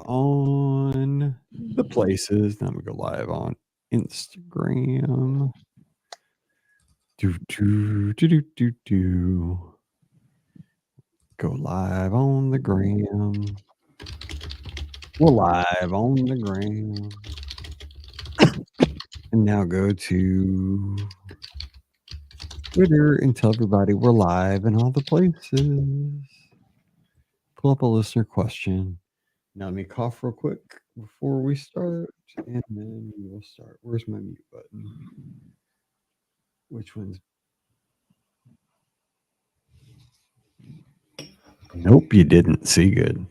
On the places. Then we go live on Instagram. Do. Go live on the gram. We're live on the gram. And now go to Twitter and tell everybody we're live in all the places. Pull up a listener question. Now let me cough real quick before we start, and then we will start. Where's my mute button? Which one's? Nope, you didn't. See, good.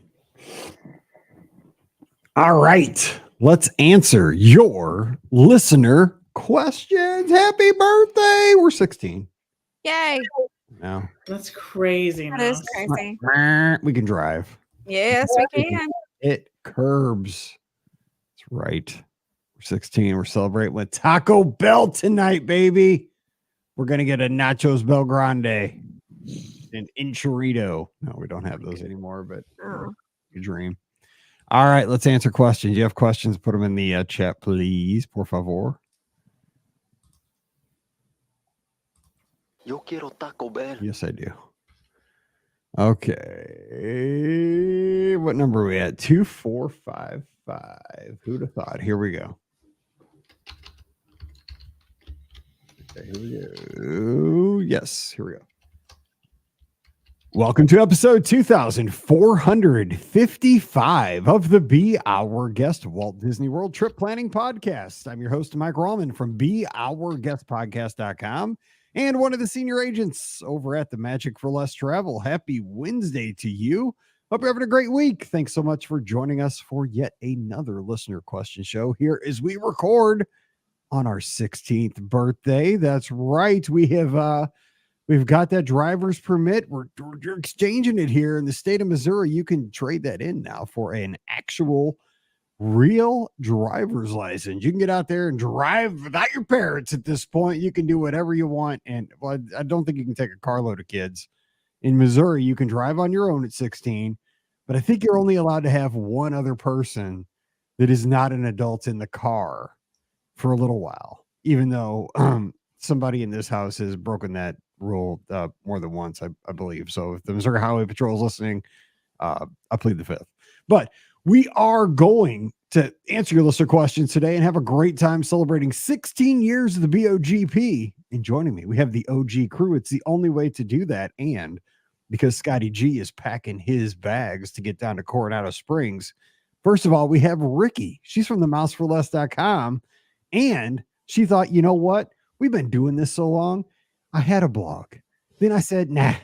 All right, let's answer your listener questions. Happy birthday! We're 16. Yay! Now That's crazy. That is crazy. we can drive. Yes, we can. It curbs. That's right. We're 16. We're celebrating with Taco Bell tonight, baby. We're gonna get a Nachos Bel Grande and Enchilito. No, we don't have those anymore, but you dream. All right, let's answer questions. You have questions? Put them in the chat, please, por favor. Yo quiero Taco Bell. Yes, I do. Okay. What number are we at? 2455. Who'd have thought? Here we go. Okay, here we go. Yes, here we go. Welcome to episode 2455 of the Be Our Guest Walt Disney World Trip Planning Podcast. I'm your host, Mike Rallman from BeOurGuestPodcast.com and one of the senior agents over at the Magic for Less Travel. Happy Wednesday to you. Hope you're having a great week. Thanks so much for joining us for yet another listener question show here as we record on our 16th birthday. That's right. We've got that driver's permit. We're exchanging it here in the state of Missouri. You can trade that in now for an actual real driver's license. You can get out there and drive without your parents at this point. You can do whatever you want. And well, I don't think you can take a carload of kids. In Missouri, you can drive on your own at 16, but I think you're only allowed to have one other person that is not an adult in the car for a little while, even though somebody in this house has broken that rule more than once, I believe. So if the Missouri Highway Patrol is listening, I plead the fifth. But we are going to answer your listener questions today and have a great time celebrating 16 years of the BOGP. And joining me, we have the OG crew. It's the only way to do that. And because Scotty G is packing his bags to get down to Coronado Springs, first of all, we have Rikki. She's from the mouseforless.com. And she thought, you know what? We've been doing this so long. I had a blog. Then I said, nah,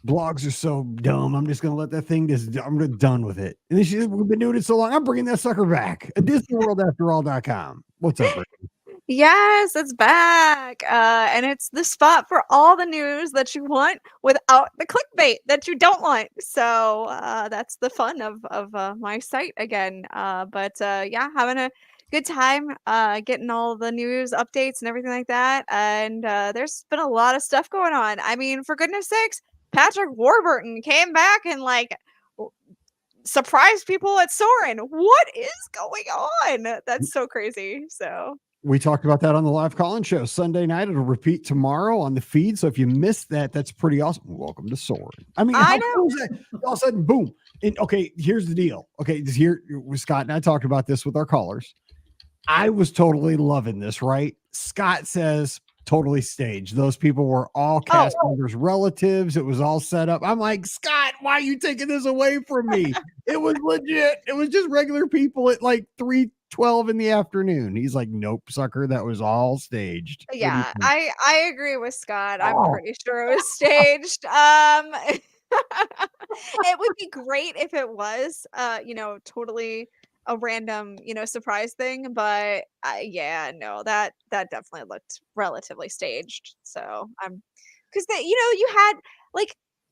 blogs are so dumb. I'm just going to let that thing I'm done with it. And then she said, we've been doing it so long. I'm bringing that sucker back. A DisneyWorldAfterAll.com. What's up, Rikki? Yes, it's back. And it's the spot for all the news that you want without the clickbait that you don't want. So that's the fun of my site again. Yeah, having a good time getting all the news updates and everything like that. And there's been a lot of stuff going on. I mean, for goodness sakes, Patrick Warburton came back and surprised people at Soarin'. What is going on? That's so crazy. So we talked about that on the live call-in show Sunday night. It'll repeat tomorrow on the feed. So if you missed that, that's pretty awesome. Welcome to Soarin'. I mean, how cool is that? All of a sudden, boom. And okay, here's the deal. Okay, here with Scott and I talked about this with our callers. I was totally loving this, right? Scott says totally staged. Those people were all cast members' relatives. It was all set up. I'm like, Scott, why are you taking this away from me? It was legit. It was just regular people at like 3:12 in the afternoon. He's like, nope, sucker. That was all staged. Yeah, I agree with Scott. I'm pretty sure it was staged. It would be great if it was, totally a random, surprise thing. But yeah, no, that definitely looked relatively staged. So because you had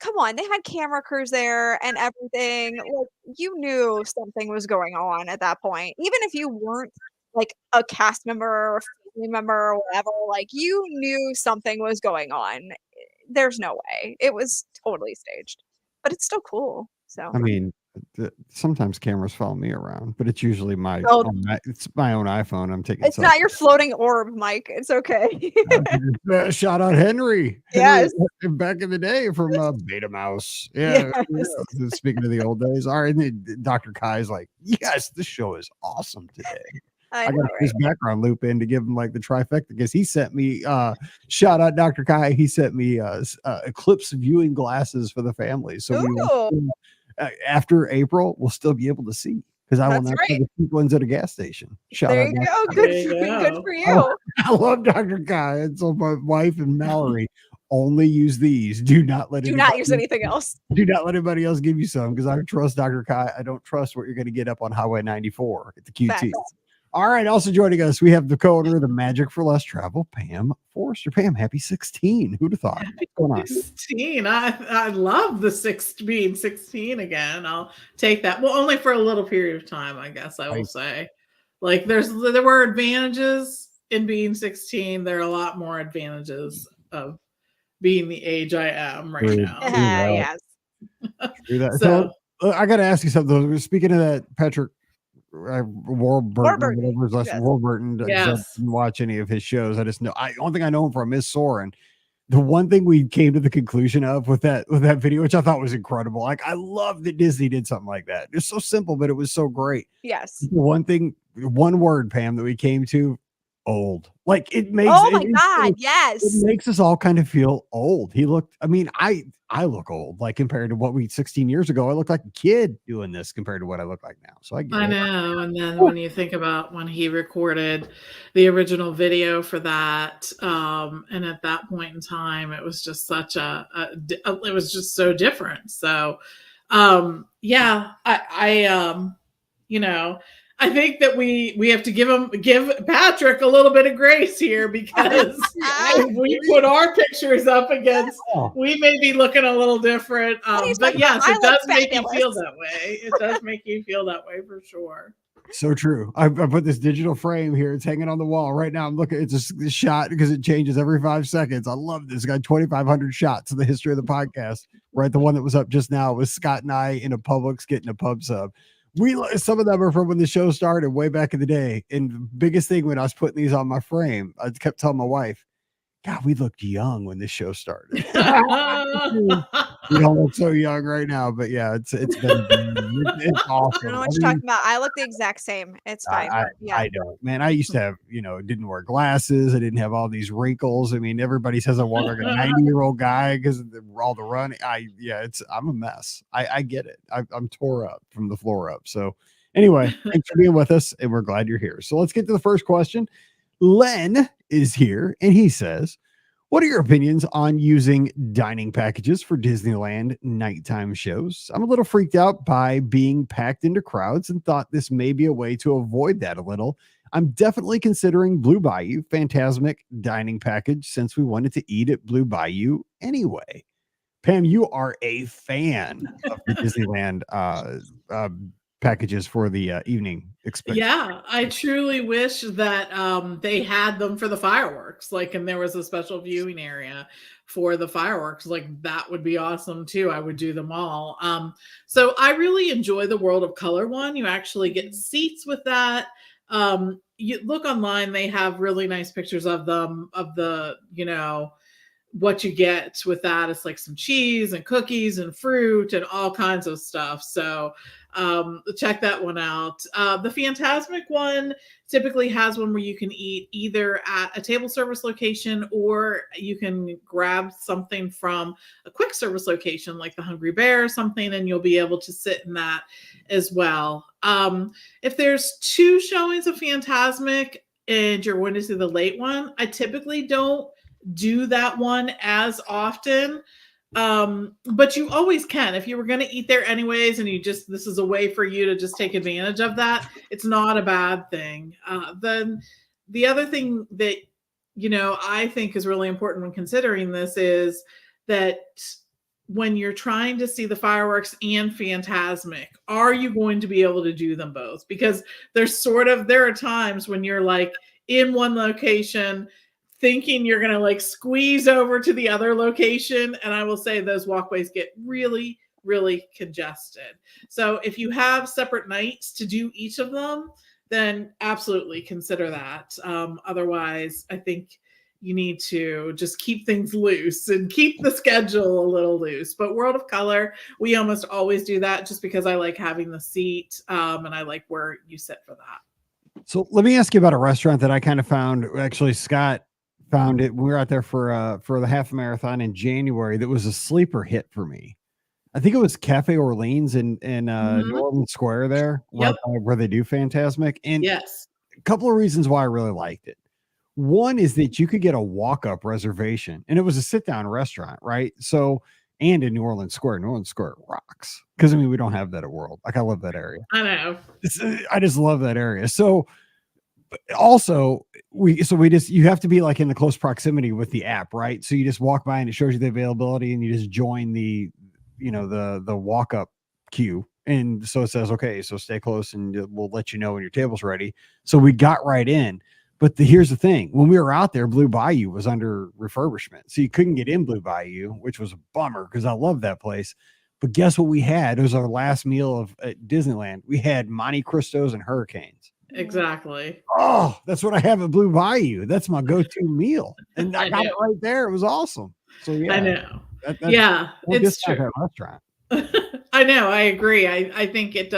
come on, they had camera crews there and everything. Like, you knew something was going on at that point, even if you weren't like a cast member or family member or whatever. Like, you knew something was going on. There's no way it was totally staged, but it's still cool. So I mean, Sometimes cameras follow me around, but it's usually Oh. it's my own iPhone. I'm taking. It's not your floating orb, Mike. It's okay. Shout out Henry. Yes. Back in the day from Beta Mouse. Yeah. Yes. Speaking of the old days. All right. And then Dr. Kai's like, yes, this show is awesome today. I I know, got his background loop in to give him like the trifecta because he sent me shout out Dr. Kai. He sent me eclipse viewing glasses for the family. So we will Ooh. after April, we'll still be able to see because I will That's not right. have the cheap ones at a gas station. Shout There out. you Dr. go. Kai. Good There for, you good go. for you. I love Dr. Kai. And so my wife and Mallory only use these. Do not let Do not use anything else. Do not let anybody else give you some because I trust Dr. Kai. I don't trust what you're going to get up on Highway 94 at the QT. Facts. All right. Also joining us, we have the co-owner of the Magic for Less Travel, Pam Forrester. Pam, happy 16. Who'd have thought? What's going on? 16. I love the being 16 again. I'll take that. Well, only for a little period of time, I guess I will say. Like there were advantages in being 16. There are a lot more advantages of being the age I am right now. Yes. Do that. So I got to ask you something. Speaking of that, Patrick Warburton, whatever's less Warburton. Yes. I didn't watch any of his shows. I just know. Only thing I know him from is Soren. The one thing we came to the conclusion of with that video, which I thought was incredible. Like I love that Disney did something like that. It's so simple, but it was so great. Yes. The one word, Pam, that we came to, old. Like it makes. Oh my God! Yes. It makes us all kind of feel old. He looked. I mean, I look old, like compared to what 16 years ago. I look like a kid doing this compared to what I look like now. So I know. And then when you think about when he recorded the original video for that, and at that point in time, it was just such it was just so different. So, yeah, I you know, I think that we have to give Patrick a little bit of grace here because if we put our pictures up against, we may be looking a little different. But yes, it does make you feel that way. It does make you feel that way for sure. So true. I put this digital frame here. It's hanging on the wall right now. I'm looking. It's a shot because it changes every 5 seconds. I love this. It's got 2,500 shots in the history of the podcast. Right, the one that was up just now was Scott and I in a Publix getting a pub sub. Some of them are from when the show started way back in the day. And the biggest thing when I was putting these on my frame, I kept telling my wife, God, we looked young when this show started. We don't look so young right now, but yeah, it's been it's awesome. I don't know what you're talking about. I look the exact same. It's fine. I don't, man. I used to have, didn't wear glasses. I didn't have all these wrinkles. I mean, everybody says I walk like a 90-year-old guy because all the running. I'm a mess. I get it. I'm tore up from the floor up. So anyway, thanks for being with us, and we're glad you're here. So let's get to the first question. Len is here, and he says, what are your opinions on using dining packages for Disneyland nighttime shows? I'm a little freaked out by being packed into crowds and thought this may be a way to avoid that a little. I'm definitely considering Blue Bayou Fantasmic dining package since we wanted to eat at Blue Bayou anyway. Pam, you are a fan of the Disneyland packages for the evening experience. Yeah, I truly wish that they had them for the fireworks, and there was a special viewing area for the fireworks. Like that would be awesome too. I would do them all. So I really enjoy the World of Color one. You actually get seats with that. You look online, they have really nice pictures of them, of the, what you get with that. It's like some cheese and cookies and fruit and all kinds of stuff. So check that one out. The Fantasmic one typically has one where you can eat either at a table service location or you can grab something from a quick service location like the Hungry Bear or something, and you'll be able to sit in that as well. If there's 2 showings of Fantasmic and you're going to see the late one, I typically don't do that one as often. But you always can. If you were going to eat there anyways, and this is a way for you to just take advantage of that, it's not a bad thing. Then the other thing that, I think is really important when considering this is that when you're trying to see the fireworks and Fantasmic, are you going to be able to do them both? Because there are times when you're like in one location thinking you're going to squeeze over to the other location. And I will say those walkways get really, really congested. So if you have separate nights to do each of them, then absolutely consider that. Otherwise, I think you need to just keep things loose and keep the schedule a little loose. But World of Color, we almost always do that just because I like having the seat, and I like where you sit for that. So let me ask you about a restaurant that I kind of found. Actually, Scott found it. We were out there for the half marathon in January. That was a sleeper hit for me. I think it was Cafe Orleans in New Orleans Square there, right Yep. by where they do Phantasmic. And Yes. a couple of reasons why I really liked it. One is that you could get a walk-up reservation, and it was a sit-down restaurant, right? So, and in New Orleans Square rocks. Because I mean, we don't have that at World. Like, I love that area. I know. I just love that area. So, but also you have to be like in the close proximity with the app, right? So you just walk by and it shows you the availability, and you just join the walk-up queue. And so it says, okay, so stay close and we'll let you know when your table's ready. So we got right in. But here's the thing. When we were out there, Blue Bayou was under refurbishment. So you couldn't get in Blue Bayou, which was a bummer because I love that place. But guess what we had? It was our last meal at Disneyland. We had Monte Cristos and hurricanes. Exactly. Oh, that's what I have at Blue Bayou. That's my go-to meal. And I got know. it right there. It was awesome. So yeah. I know. That's Yeah, don't it's discount true. that restaurant. I know. I agree. I think it.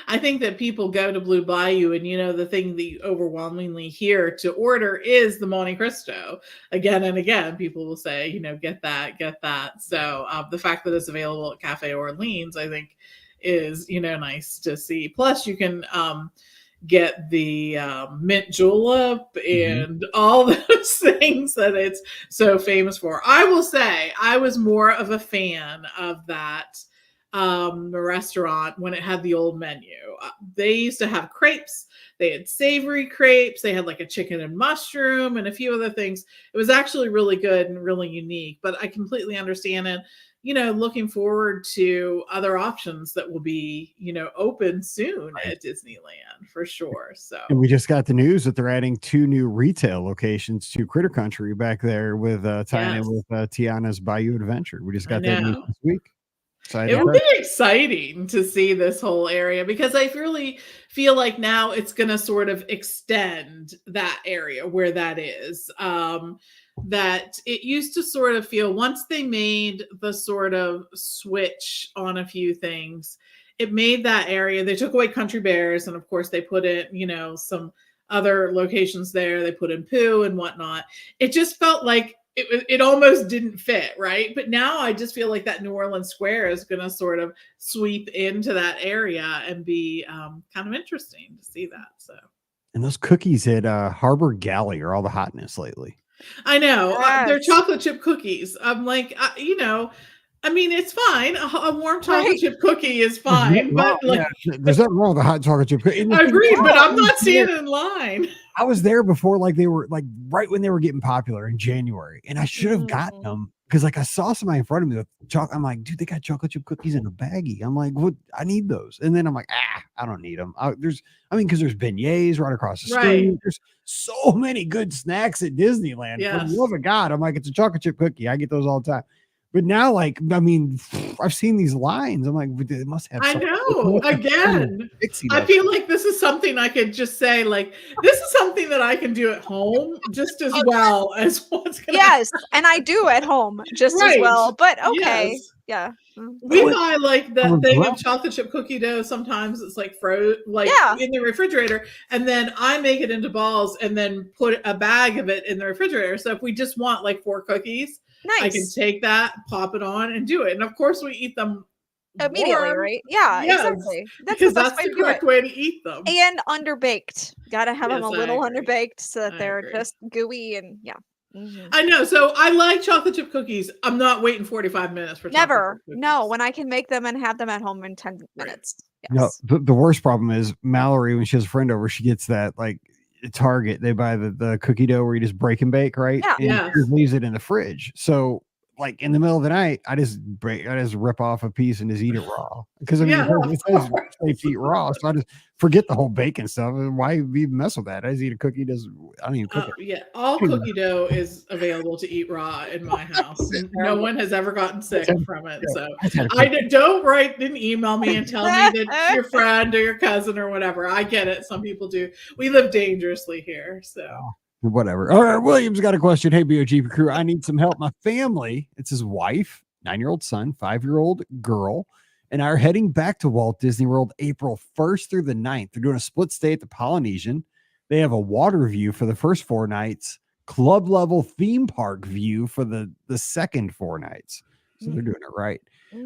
I think that people go to Blue Bayou, and the thing that you overwhelmingly hear to order is the Monte Cristo. Again and again, people will say, get that, get that. So the fact that it's available at Cafe Orleans, I think, is nice to see. Plus, you can get the mint julep and all those things that it's so famous for. I will say, I was more of a fan of that restaurant when it had the old menu. They used to have crepes. They had savory crepes. They had like a chicken and mushroom and a few other things. It was actually really good and really unique, but I completely understand it. Looking forward to other options that will be, open soon at Disneyland for sure. So, and we just got the news that they're adding 2 new retail locations to Critter Country back there with tying in with Tiana's Bayou Adventure. We just got that news this week. It will be exciting to see this whole area because I really feel like now it's going to sort of extend that area where that is. That it used to sort of feel once they made the sort of switch on a few things, it made that area. They took away Country Bears, and of course they put in, some other locations there. They put in Pooh and whatnot. It just felt like it almost didn't fit, right? But now I just feel like that New Orleans Square is going to sort of sweep into that area and be kind of interesting to see that. So, and those cookies at Harbor Galley are all the hotness lately. I know. Yes. They're chocolate chip cookies. I'm like, I mean, it's fine. A warm chocolate chip cookie is fine, but there's nothing wrong with a hot chocolate chip cookie. Agreed, but I'm not seeing it in line. I was there before, like they were like right when they were getting popular in January, and I should have gotten them because like I saw somebody in front of me with chocolate. I'm like, dude, they got chocolate chip cookies in a baggie. I'm like, what? I need those. And then I'm like, I don't need them. Because there's beignets right across the street. Right. There's so many good snacks at Disneyland. Yes. For the love of God, I'm like, it's a chocolate chip cookie. I get those all the time. But now, like, I've seen these lines. I'm like, they must have. I know. Again, I feel like this is something I could just say, like, this is something that I can do at home just as well as what's going to Yes, and I do at home just as well. But okay, Yes. Yeah. We buy like that thing of chocolate chip cookie dough. Sometimes it's like in the refrigerator, and then I make it into balls and then put a bag of it in the refrigerator. So if we just want like 4 cookies, I can take that, pop it on, and do it. And of course, we eat them immediately, warm. right? Yeah, Yes, exactly. Because that's the correct way to eat them. And underbaked. Gotta have them a little underbaked so that they're just gooey and I know. So I like chocolate chip cookies. I'm not waiting 45 minutes for never. No, when I can make them and have them at home in 10 minutes. Yes. No, the worst problem is Mallory, when she has a friend over, she gets that like at Target, they buy the cookie dough where you just break and bake, right? Yeah. And she leaves it in the fridge. So like in the middle of the night, I just rip off a piece and just eat it raw. Because I mean, Yeah, it says stay feet raw, so I just forget the whole bacon stuff. Why even mess with that? I just eat a cookie. I don't even cook it. yeah, all cookie dough is available to eat raw in my house. No one has ever gotten sick from it. So don't write an email me and tell me that it's your friend or your cousin or whatever. I get it. Some people do. We live dangerously here. So whatever. All right, William's got a question. Hey, BOGP crew, I need some help. My family, it's his wife, 9-year-old son, 5-year-old girl, and I are heading back to Walt Disney World April 1st through the 9th. They're doing a split stay at the Polynesian. They have a water view for the first 4 nights, club level theme park view for the second 4 nights. So they're doing it right.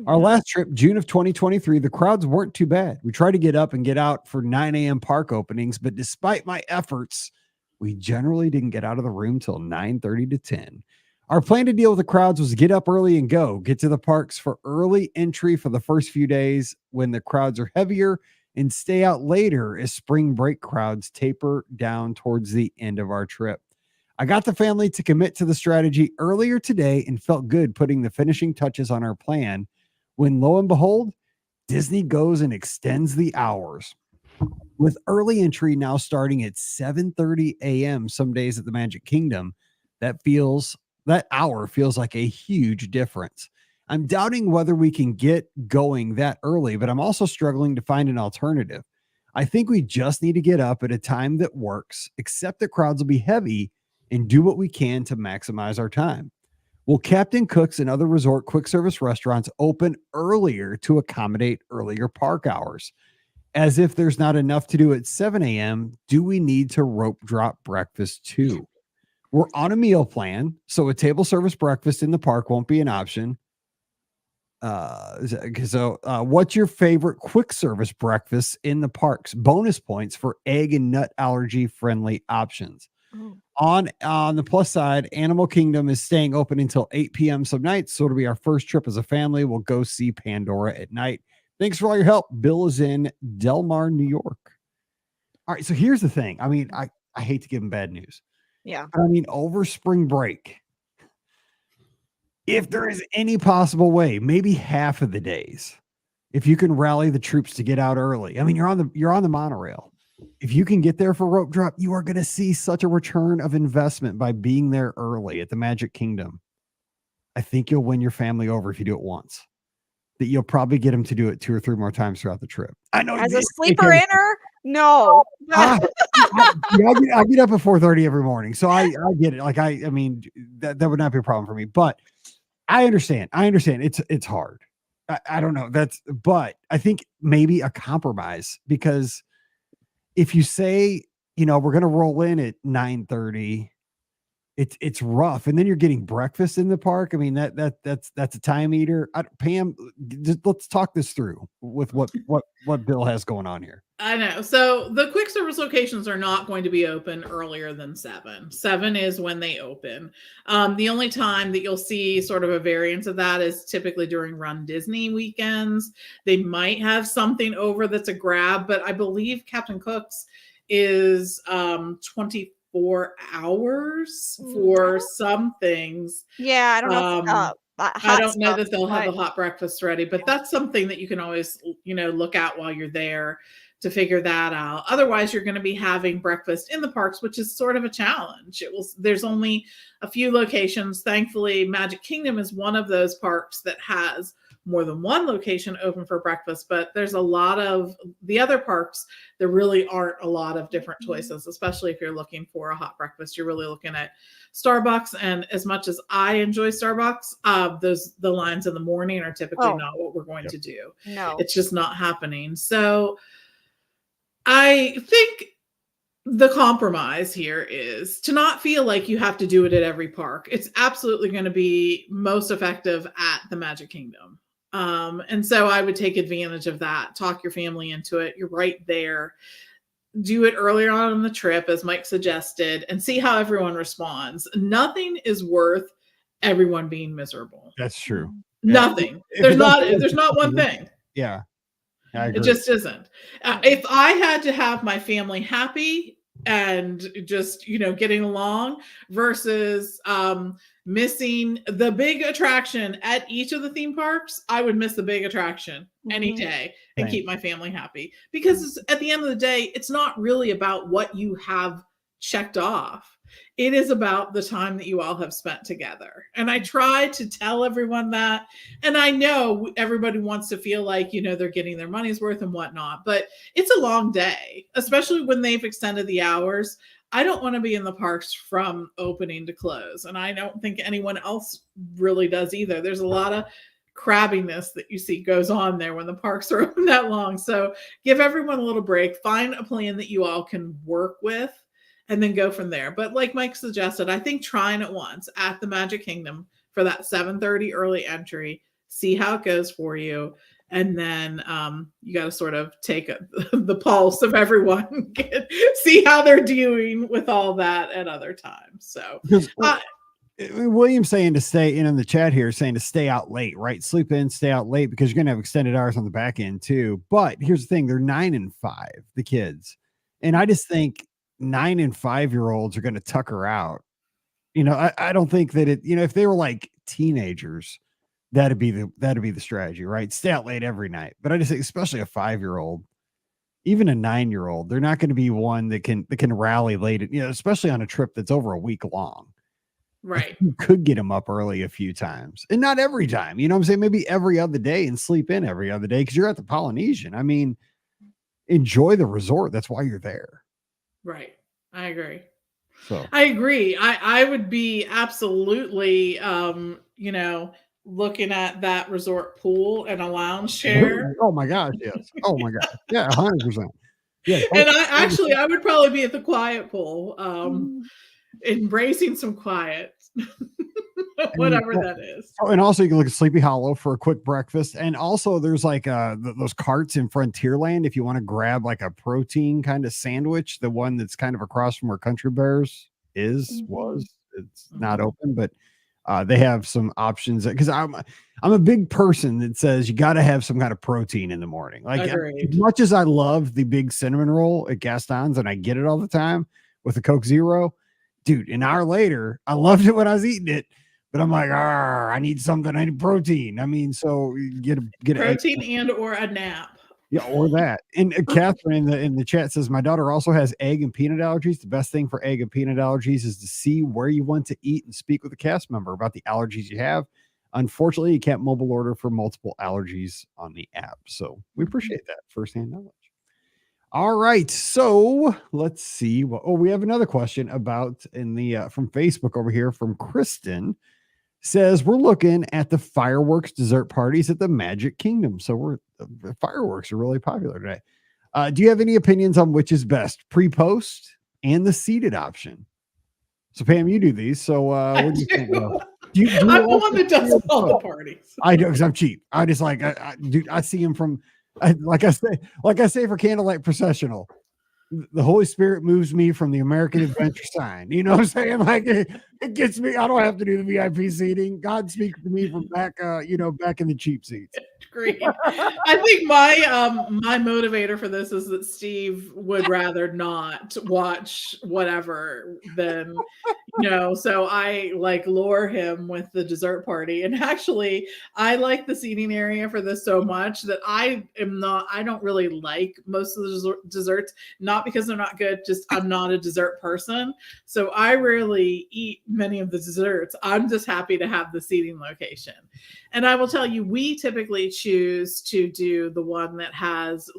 Our last trip, June of 2023, the crowds weren't too bad. We tried to get up and get out for 9 a.m. park openings, but despite my efforts, we generally didn't get out of the room till 9:30 to 10. Our plan to deal with the crowds was to get up early and get to the parks for early entry for the first few days when the crowds are heavier, and stay out later as spring break crowds taper down towards the end of our trip. I got the family to commit to the strategy earlier today and felt good putting the finishing touches on our plan when, lo and behold, Disney goes and extends the hours. With early entry now starting at 7:30 a.m. some days at the Magic Kingdom, that hour feels like a huge difference. I'm doubting whether we can get going that early, but I'm also struggling to find an alternative. I think we just need to get up at a time that works, accept that crowds will be heavy, and do what we can to maximize our time. Will Captain Cook's and other resort quick service restaurants open earlier to accommodate earlier park hours? As if there's not enough to do at 7 a.m., do we need to rope drop breakfast too? We're on a meal plan, so a table service breakfast in the park won't be an option. What's your favorite quick service breakfast in the parks? Bonus points for egg and nut allergy friendly options. On the plus side, Animal Kingdom is staying open until 8 p.m. some nights, so it'll be our first trip as a family. We'll go see Pandora at night. Thanks for all your help. Bill is in Del Mar, New York. All right, so here's the thing. I mean, I hate to give him bad news. Yeah. I mean, over spring break, if there is any possible way, maybe half of the days, if you can rally the troops to get out early. I mean, you're on the monorail. If you can get there for rope drop, you are going to see such a return of investment by being there early at the Magic Kingdom. I think you'll win your family over if you do it once. That you'll probably get them to do it 2 or 3 more times throughout the trip. I know. As a sleeper inner, no. I get up at 4:30 every morning, so I get it. Like I mean that would not be a problem for me. But I understand. It's hard. I don't know. But I think maybe a compromise, because if you say, we're going to roll in at 9:30. It's rough, and then you're getting breakfast in the park. I mean, that's a time eater. Pam, let's talk this through with what Bill has going on here. I know. So the quick service locations are not going to be open earlier than 7. 7 is when they open. The only time that you'll see sort of a variance of that is typically during Run Disney weekends. They might have something over that's a grab, but I believe Captain Cook's is 24 hours for some things. Yeah, I don't know. I don't know that they'll have a hot breakfast ready, but that's something that you can always, look at while you're there to figure that out. Otherwise, you're going to be having breakfast in the parks, which is sort of a challenge. There's only a few locations. Thankfully, Magic Kingdom is one of those parks that has more than one location open for breakfast, but there's a lot of the other parks, there really aren't a lot of different choices, especially if you're looking for a hot breakfast. You're really looking at Starbucks, and as much as I enjoy Starbucks, the lines in the morning are typically not what we're going to do. No, it's just not happening. So I think the compromise here is to not feel like you have to do it at every park. It's absolutely going to be most effective at the Magic Kingdom. And so I would take advantage of that. Talk your family into it. You're right there. Do it earlier on in the trip, as Mike suggested, and see how everyone responds. Nothing is worth everyone being miserable. That's true. Nothing. There's not one thing. Yeah. It just isn't. If I had to have my family happy and just, getting along versus missing the big attraction at each of the theme parks. I would miss the big attraction any day and Same. keep my family happy, because at the end of the day, it's not really about what you have checked off. It is about the time that you all have spent together. And I try to tell everyone that. And I know everybody wants to feel like, they're getting their money's worth and whatnot, but it's a long day, especially when they've extended the hours. I don't want to be in the parks from opening to close. And I don't think anyone else really does either. There's a lot of crabbiness that you see goes on there when the parks are open that long. So give everyone a little break, find a plan that you all can work with, and then go from there. But like Mike suggested, I think trying it once at the Magic Kingdom for that 7:30 early entry, see how it goes for you. And then you got to sort of take the pulse of everyone, see how they're doing with all that at other times. So William's saying to stay in the chat here, saying to stay out late, right? Sleep in, stay out late, because you're going to have extended hours on the back end too. But here's the thing. They're 9 and 5, the kids. And I just think 9 and 5-year-olds are going to tucker out. I don't think that if they were like teenagers, that'd be the strategy, right? Stay out late every night. But I just think, especially a 5-year-old, even a 9-year-old, they're not going to be one that can rally late, especially on a trip that's over a week long. Right. You could get them up early a few times, and not every time, what I'm saying? Maybe every other day, and sleep in every other day, because you're at the Polynesian. I mean, enjoy the resort. That's why you're there. Right. I agree. So I agree. I would be absolutely, looking at that resort pool and a lounge chair. Oh my gosh, yes. Oh my gosh, yeah, 100%. Yeah, And I would probably be at the quiet pool, embracing some quiet, whatever that is. Oh, and also you can look at Sleepy Hollow for a quick breakfast. And also there's like those carts in Frontierland if you want to grab like a protein kind of sandwich, the one that's kind of across from where Country Bears was. It's not open, but they have some options, because I'm a big person that says you got to have some kind of protein in the morning. Like, as much as I love the big cinnamon roll at Gaston's, and I get it all the time with the Coke Zero, dude, an hour later, I loved it when I was eating it, but I'm like, I need something. I need protein. I mean, so get protein and or a nap. Yeah, or that. And Catherine in the chat says, my daughter also has egg and peanut allergies. The best thing for egg and peanut allergies is to see where you want to eat and speak with a cast member about the allergies you have. Unfortunately, you can't mobile order for multiple allergies on the app. So we appreciate that firsthand knowledge. All right. So let's see. We have another question about from Facebook over here from Kristen. Says we're looking at the fireworks dessert parties at the Magic Kingdom. So the fireworks are really popular today. Do you have any opinions on which is best, pre-post and the seated option? So Pam, you do these. So what do you think? I'm the one that does all the parties. I do, because I'm cheap. I just like I see him from like I say for Candlelight Processional. The Holy Spirit moves me from the American Adventure sign. You know what I'm saying? Like it gets me. I don't have to do the VIP seating. God speaks to me from back, back in the cheap seats. Great. I think my motivator for this is that Steve would rather not watch whatever than so I like lure him with the dessert party. And actually I like the seating area for this so much that I don't really like most of the desserts, not because they're not good, just I'm not a dessert person. So I rarely eat many of the desserts. I'm just happy to have the seating location. And I will tell you, we typically choose to do the one that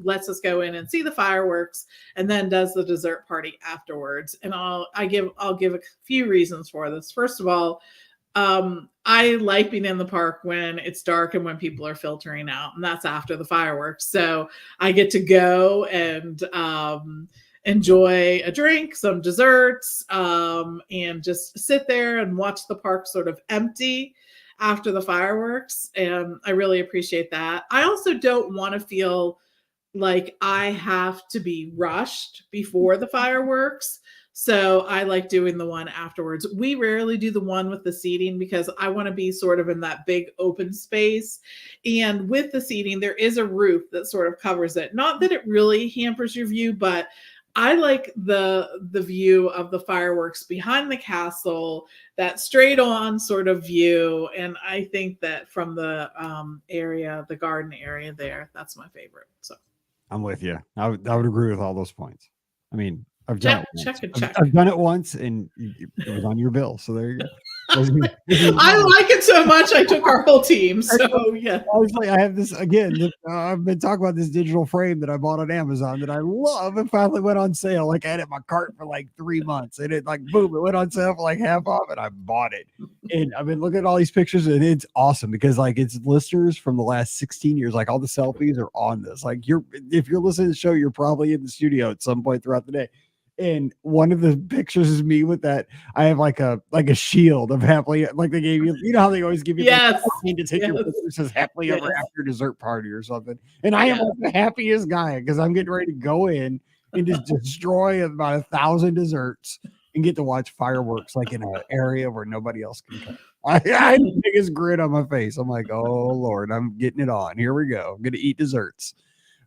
lets us go in and see the fireworks and then does the dessert party afterwards. And I'll give a few reasons for this. First of all, I like being in the park when it's dark and when people are filtering out, and that's after the fireworks. So I get to go and enjoy a drink, some desserts, and just sit there and watch the park sort of empty after the fireworks. And I really appreciate that. I also don't want to feel like I have to be rushed before the fireworks. So I like doing the one afterwards. We rarely do the one with the seating because I want to be sort of in that big open space. And with the seating, there is a roof that sort of covers it. Not that it really hampers your view, but I like the view of the fireworks behind the castle, that straight on sort of view, and I think that from the area, the garden area there, that's my favorite. So I'm with you. I would agree with all those points. I mean, I've done it once. check and check. I've done it once, and it was on your bill. So there you go. I like it so much. I took our whole team. So yeah. I was like, I have this again. I've been talking about this digital frame that I bought on Amazon that I love. It finally went on sale. Like I had it in my cart for like 3 months, and it like boom, it went on sale for like half off, and I bought it. And I've been looking at all these pictures, and it's awesome because like it's listeners from the last 16 years. Like all the selfies are on this. Like if you're listening to the show, you're probably in the studio at some point throughout the day. And one of the pictures is me with that. I have like a shield of happily, like they gave you know how they always give you Yes. like, to take your picture, says happily ever Yes. after dessert party or something. And I am like the happiest guy because I'm getting ready to go in and just destroy about 1,000 desserts and get to watch fireworks like in an area where nobody else can come. I had the biggest grin on my face. I'm like, oh Lord, I'm getting it on. Here we go. I'm gonna eat desserts.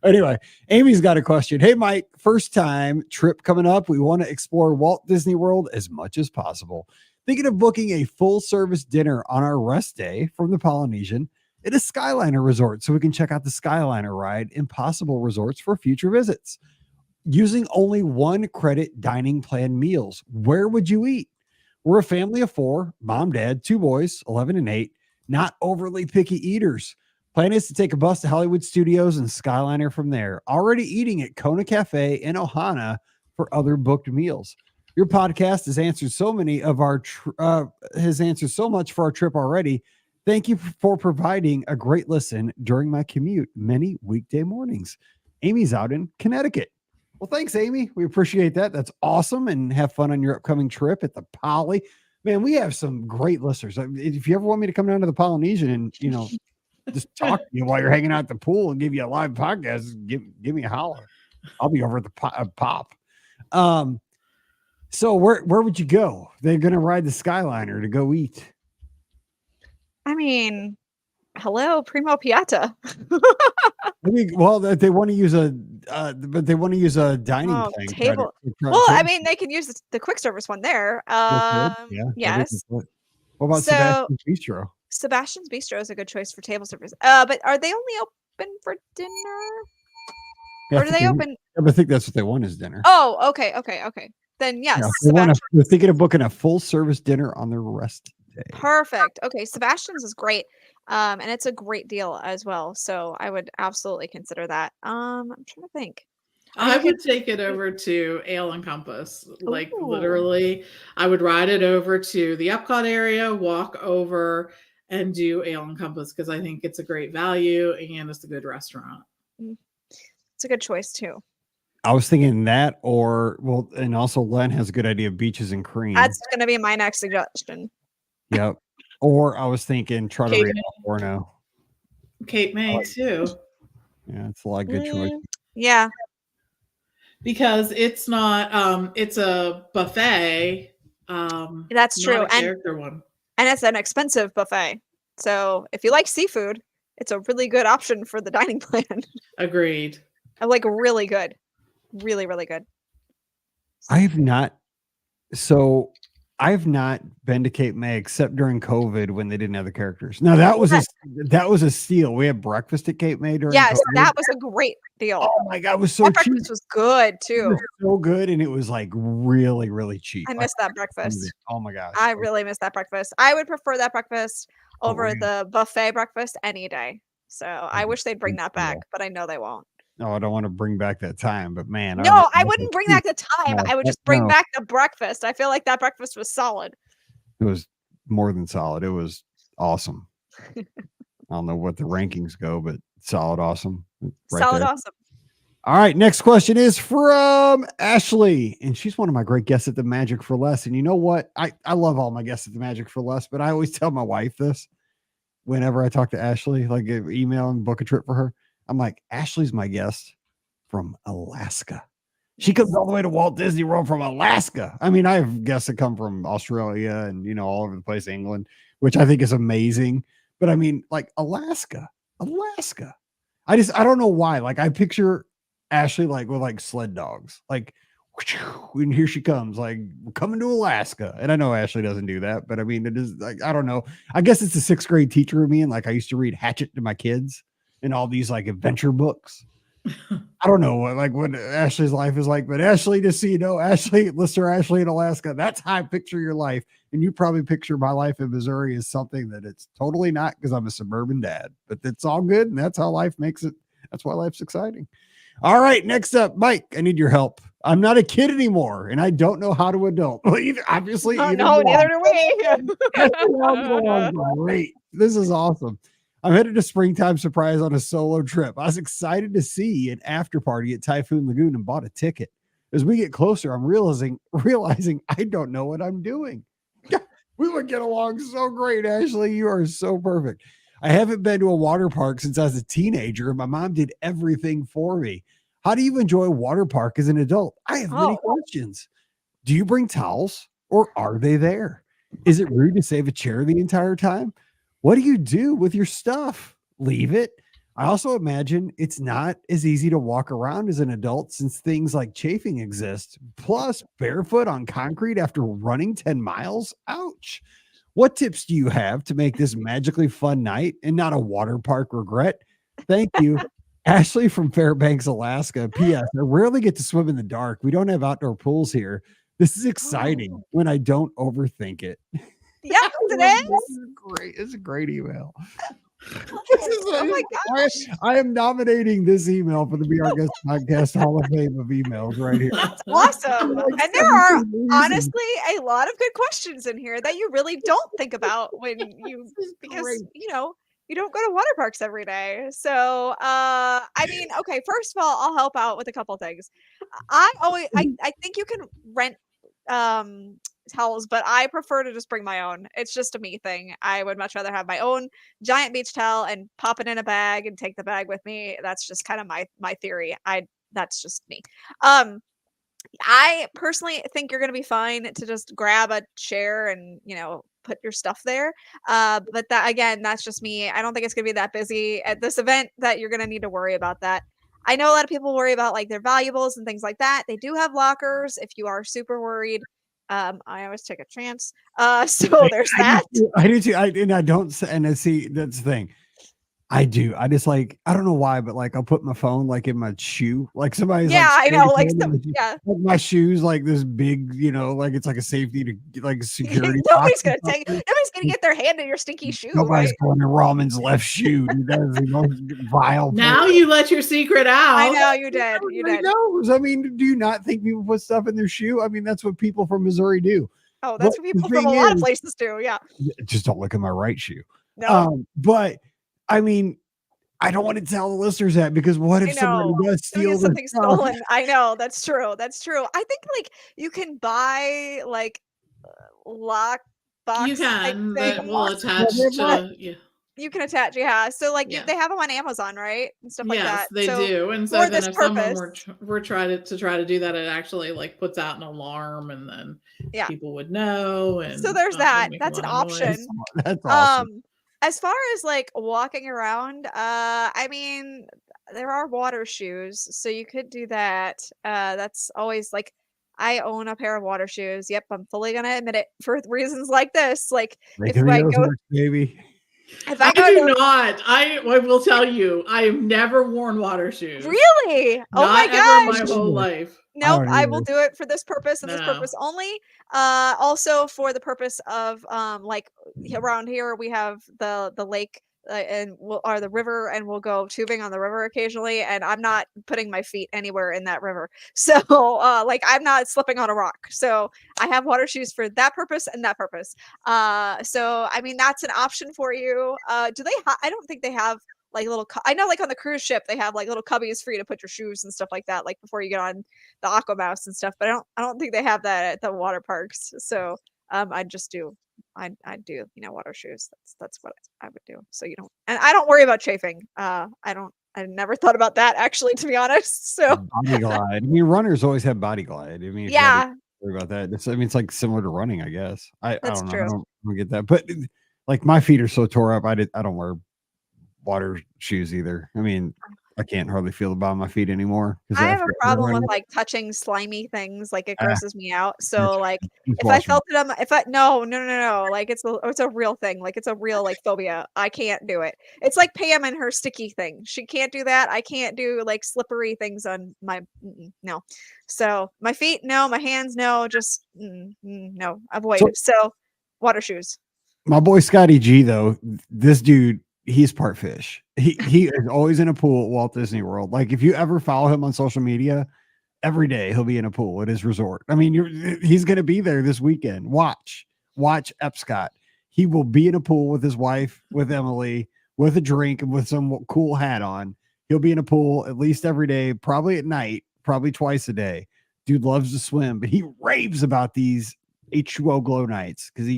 Anyway, Amy's got a question. Hey, Mike, first time trip coming up. We want to explore Walt Disney World as much as possible. Thinking of booking a full service dinner on our rest day from the Polynesian at a Skyliner resort so we can check out the Skyliner ride and possible resorts for future visits. Using only 1 credit dining plan meals. Where would you eat? We're a family of 4, mom, dad, 2 boys, 11 and 8, not overly picky eaters. Plan is to take a bus to Hollywood Studios and Skyliner from there. Already eating at Kona Cafe and Ohana for other booked meals. Your podcast has answered so many of our has answered so much for our trip already. Thank you for providing a great listen during my commute many weekday mornings. Amy's out in Connecticut. Well, thanks, Amy. We appreciate that. That's awesome. And have fun on your upcoming trip at the Poly. Man, we have some great listeners. If you ever want me to come down to the Polynesian and, you know, just talk to you while you're hanging out at the pool and give you a live podcast, give me a holler. I'll be over at the pop. So where would you go? They're going to ride the Skyliner to go eat. I mean, hello, Primo Piatti. I mean, well, they want to use but they want to use a dining plan table. I mean, they can use the quick service one there. Yes. What about Sebastian's Bistro? Sebastian's Bistro is a good choice for table service. But are they only open for dinner? Yeah, or do they open? I think that's what they want is dinner. Oh, okay. Then yes, they're thinking of booking a full service dinner on their rest day. Perfect. Okay, Sebastian's is great. And it's a great deal as well. So I would absolutely consider that. I'm trying to think. I would take it over to Ale and Compass. Like Ooh. literally, I would ride it over to the Epcot area, walk over and do Ale and Compass because I think it's a great value and it's a good restaurant. It's a good choice too. I was thinking that, and also Len has a good idea of beaches and cream. That's going to be my next suggestion. Yep. Or I was thinking Trattoria del Forno. Cape May too. Yeah, it's a lot of good choices. Yeah. Because it's not it's a buffet. That's true. Not a character one. And it's an expensive buffet. So if you like seafood, it's a really good option for the dining plan. Agreed. Like really good. Really, really good. I've not been to Cape May except during COVID when they didn't have the characters. Now that was a steal. We had breakfast at Cape May during COVID. That was a great deal. Oh my god, it was so cheap. Breakfast was good too. It was so good, and it was like really, really cheap. I missed that breakfast. Oh my gosh. I really missed that breakfast. I would prefer that breakfast over the buffet breakfast any day. So I wish they'd bring that back, but I know they won't. No, I don't want to bring back that time, but man. No, I wouldn't bring back the time. I would just bring back the breakfast. I feel like that breakfast was solid. It was more than solid. It was awesome. I don't know what the rankings go, but solid, awesome. Solid, awesome. All right. Next question is from Ashley. And she's one of my great guests at the Magic for Less. And you know what? I love all my guests at the Magic for Less, but I always tell my wife this whenever I talk to Ashley, like email and book a trip for her. I'm like, Ashley's my guest from Alaska. She comes all the way to Walt Disney World from Alaska. I mean, I have guests that come from Australia and, all over the place, England, which I think is amazing. But I mean, like Alaska. I don't know why. Like I picture Ashley like with like sled dogs. Like and here she comes, like we're coming to Alaska. And I know Ashley doesn't do that, but I mean, it is like, I don't know. I guess it's a 6th grade teacher of me. And like, I used to read Hatchet to my kids and all these like adventure books. I don't know what Ashley's life is like, but Ashley, just so you know, Ashley, listener Ashley in Alaska, that's how I picture your life. And you probably picture my life in Missouri as something that it's totally not, because I'm a suburban dad, but it's all good. And that's how life makes it. That's why life's exciting. All right. Next up, Mike, I need your help. I'm not a kid anymore and I don't know how to adult. Well, obviously, Oh, no, neither do we. Great. This is awesome. I'm headed to Springtime Surprise on a solo trip. I was excited to see an after party at Typhoon Lagoon and bought a ticket. As we get closer, I'm realizing I don't know what I'm doing. We would get along so great, Ashley. You are so perfect. I haven't been to a water park since I was a teenager, and my mom did everything for me. How do you enjoy a water park as an adult? I have many questions. Do you bring towels, or are they there? Is it rude to save a chair the entire time? What do you do with your stuff? Leave it. I also imagine it's not as easy to walk around as an adult since things like chafing exist. Plus, barefoot on concrete after running 10 miles? Ouch. What tips do you have to make this magically fun night and not a water park regret? Thank you. Ashley from Fairbanks, Alaska. P.S. I rarely get to swim in the dark. We don't have outdoor pools here. This is exciting when I don't overthink it. Yes, it is. This is great. It's a great email. Oh my gosh. I am nominating this email for the Be Our Guest Podcast Hall of Fame of emails right here. That's awesome. And there are honestly a lot of good questions in here that you really don't think about when you, because you don't go to water parks every day. So I mean, okay, first of all, I'll help out with a couple things. I think you can rent towels, but I prefer to just bring my own. It's just a me thing. I would much rather have my own giant beach towel and pop it in a bag and take the bag with me. That's just kind of my theory. That's just me. I personally think you're going to be fine to just grab a chair and, put your stuff there. But that, again, that's just me. I don't think it's going to be that busy at this event that you're going to need to worry about that. I know a lot of people worry about like their valuables and things like that. They do have lockers if you are super worried. I always take a chance. So there's that. I do too. I don't, and I see that's the thing. I do. I just like, I don't know why, but like I'll put my phone like in my shoe. Like somebody's I know. Like my shoes, like this big, like it's like a safety to like security. Nobody's gonna get their hand in your stinky shoe. Nobody's going to Ramen's left shoe. That is the most vile. Now you let your secret out. I know you did. You did. Knows. I mean, do you not think people put stuff in their shoe? I mean, that's what people from Missouri do. Oh, that's what people from a lot of places do. Yeah. Just don't look at my right shoe. No. But I mean, I don't want to tell the listeners that, because what if somebody does steal something stolen? I know, that's true. That's true. I think like you can buy like lock box. You can. That will attach to. You can attach, So like they have them on Amazon, right, and stuff like that. Yes, they do. And so then if someone were trying to do that, it actually like puts out an alarm, and then people would know. And so there's that. That's an option. That's awesome. As far as like walking around, I mean, there are water shoes, so you could do that. That's always like, I own a pair of water shoes. Yep, I'm fully gonna admit it for reasons like this. Like if I go, baby. If I do not. I will tell you, I have never worn water shoes. Really? Oh my gosh. My whole life. Nope, I will do it for this purpose and this purpose only. Also for the purpose of like around here we have the lake or the river, and we'll go tubing on the river occasionally, and I'm not putting my feet anywhere in that river. So like I'm not slipping on a rock. So I have water shoes for that purpose and that purpose. So I mean that's an option for you. Do they I don't think they have like little I know like on the cruise ship they have like little cubbies for you to put your shoes and stuff like that, like before you get on the Aqua Mouse and stuff, but I don't think they have that at the water parks. So I just do water shoes. That's what I would do. So you don't, and I don't worry about chafing. I never thought about that actually, to be honest. So body glide. I mean, runners always have body glide. I mean, worry about that. It's like similar to running, I guess. I don't know. I don't get that. But like my feet are so tore up. I don't wear water shoes either. I mean, I can't hardly feel the bottom of my feet anymore. I have a problem with like touching slimy things. Like it grosses me out. So like if I felt it on my, no. Like it's a real thing. Like it's a real like phobia. I can't do it. It's like Pam and her sticky thing. She can't do that. I can't do like slippery things on my no. So my feet, no. My hands, no. Just no. Avoid. So water shoes. My boy Scotty G though, this dude, he's part fish. He is always in a pool at Walt Disney World. Like if you ever follow him on social media, every day he'll be in a pool at his resort. I mean, he's going to be there this weekend. Watch Epcot. He will be in a pool with his wife, with Emily, with a drink and with some cool hat on. He'll be in a pool at least every day, probably at night, probably twice a day. Dude loves to swim, but he raves about these H2O glow nights because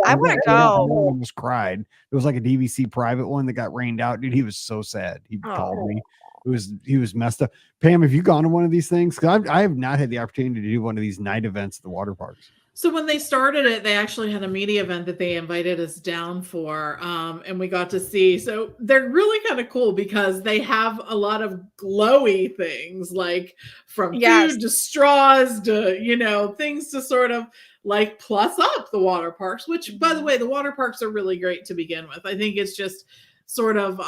I want to go. Almost cried. It was like a DVC private one that got rained out. Dude, he was so sad. He called me. He was messed up. Pam, have you gone to one of these things? Because I have not had the opportunity to do one of these night events at the water parks. So when they started it, they actually had a media event that they invited us down for, and we got to see. So they're really kind of cool because they have a lot of glowy things, like from food to straws to things to sort of like plus up the water parks. Which, by the way, the water parks are really great to begin with. I think it's just sort of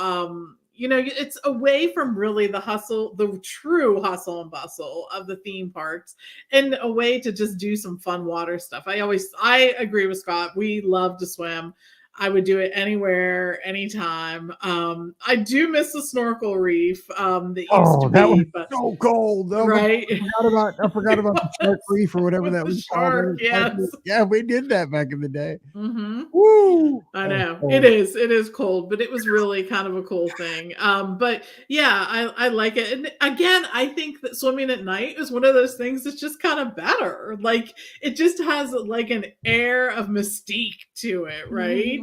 it's away from really the true hustle and bustle of the theme parks, and a way to just do some fun water stuff. I agree with Scott. We love to swim. I would do it anywhere, anytime. I do miss the snorkel reef. That used to be, that was so cold, right? I forgot about the shark reef or whatever that was called. Yes. Yeah, we did that back in the day. Mm-hmm. Woo! I know it is cold, but it was really kind of a cool thing. But yeah, I like it. And again, I think that swimming at night is one of those things that's just kind of better. Like it just has like an air of mystique to it, right?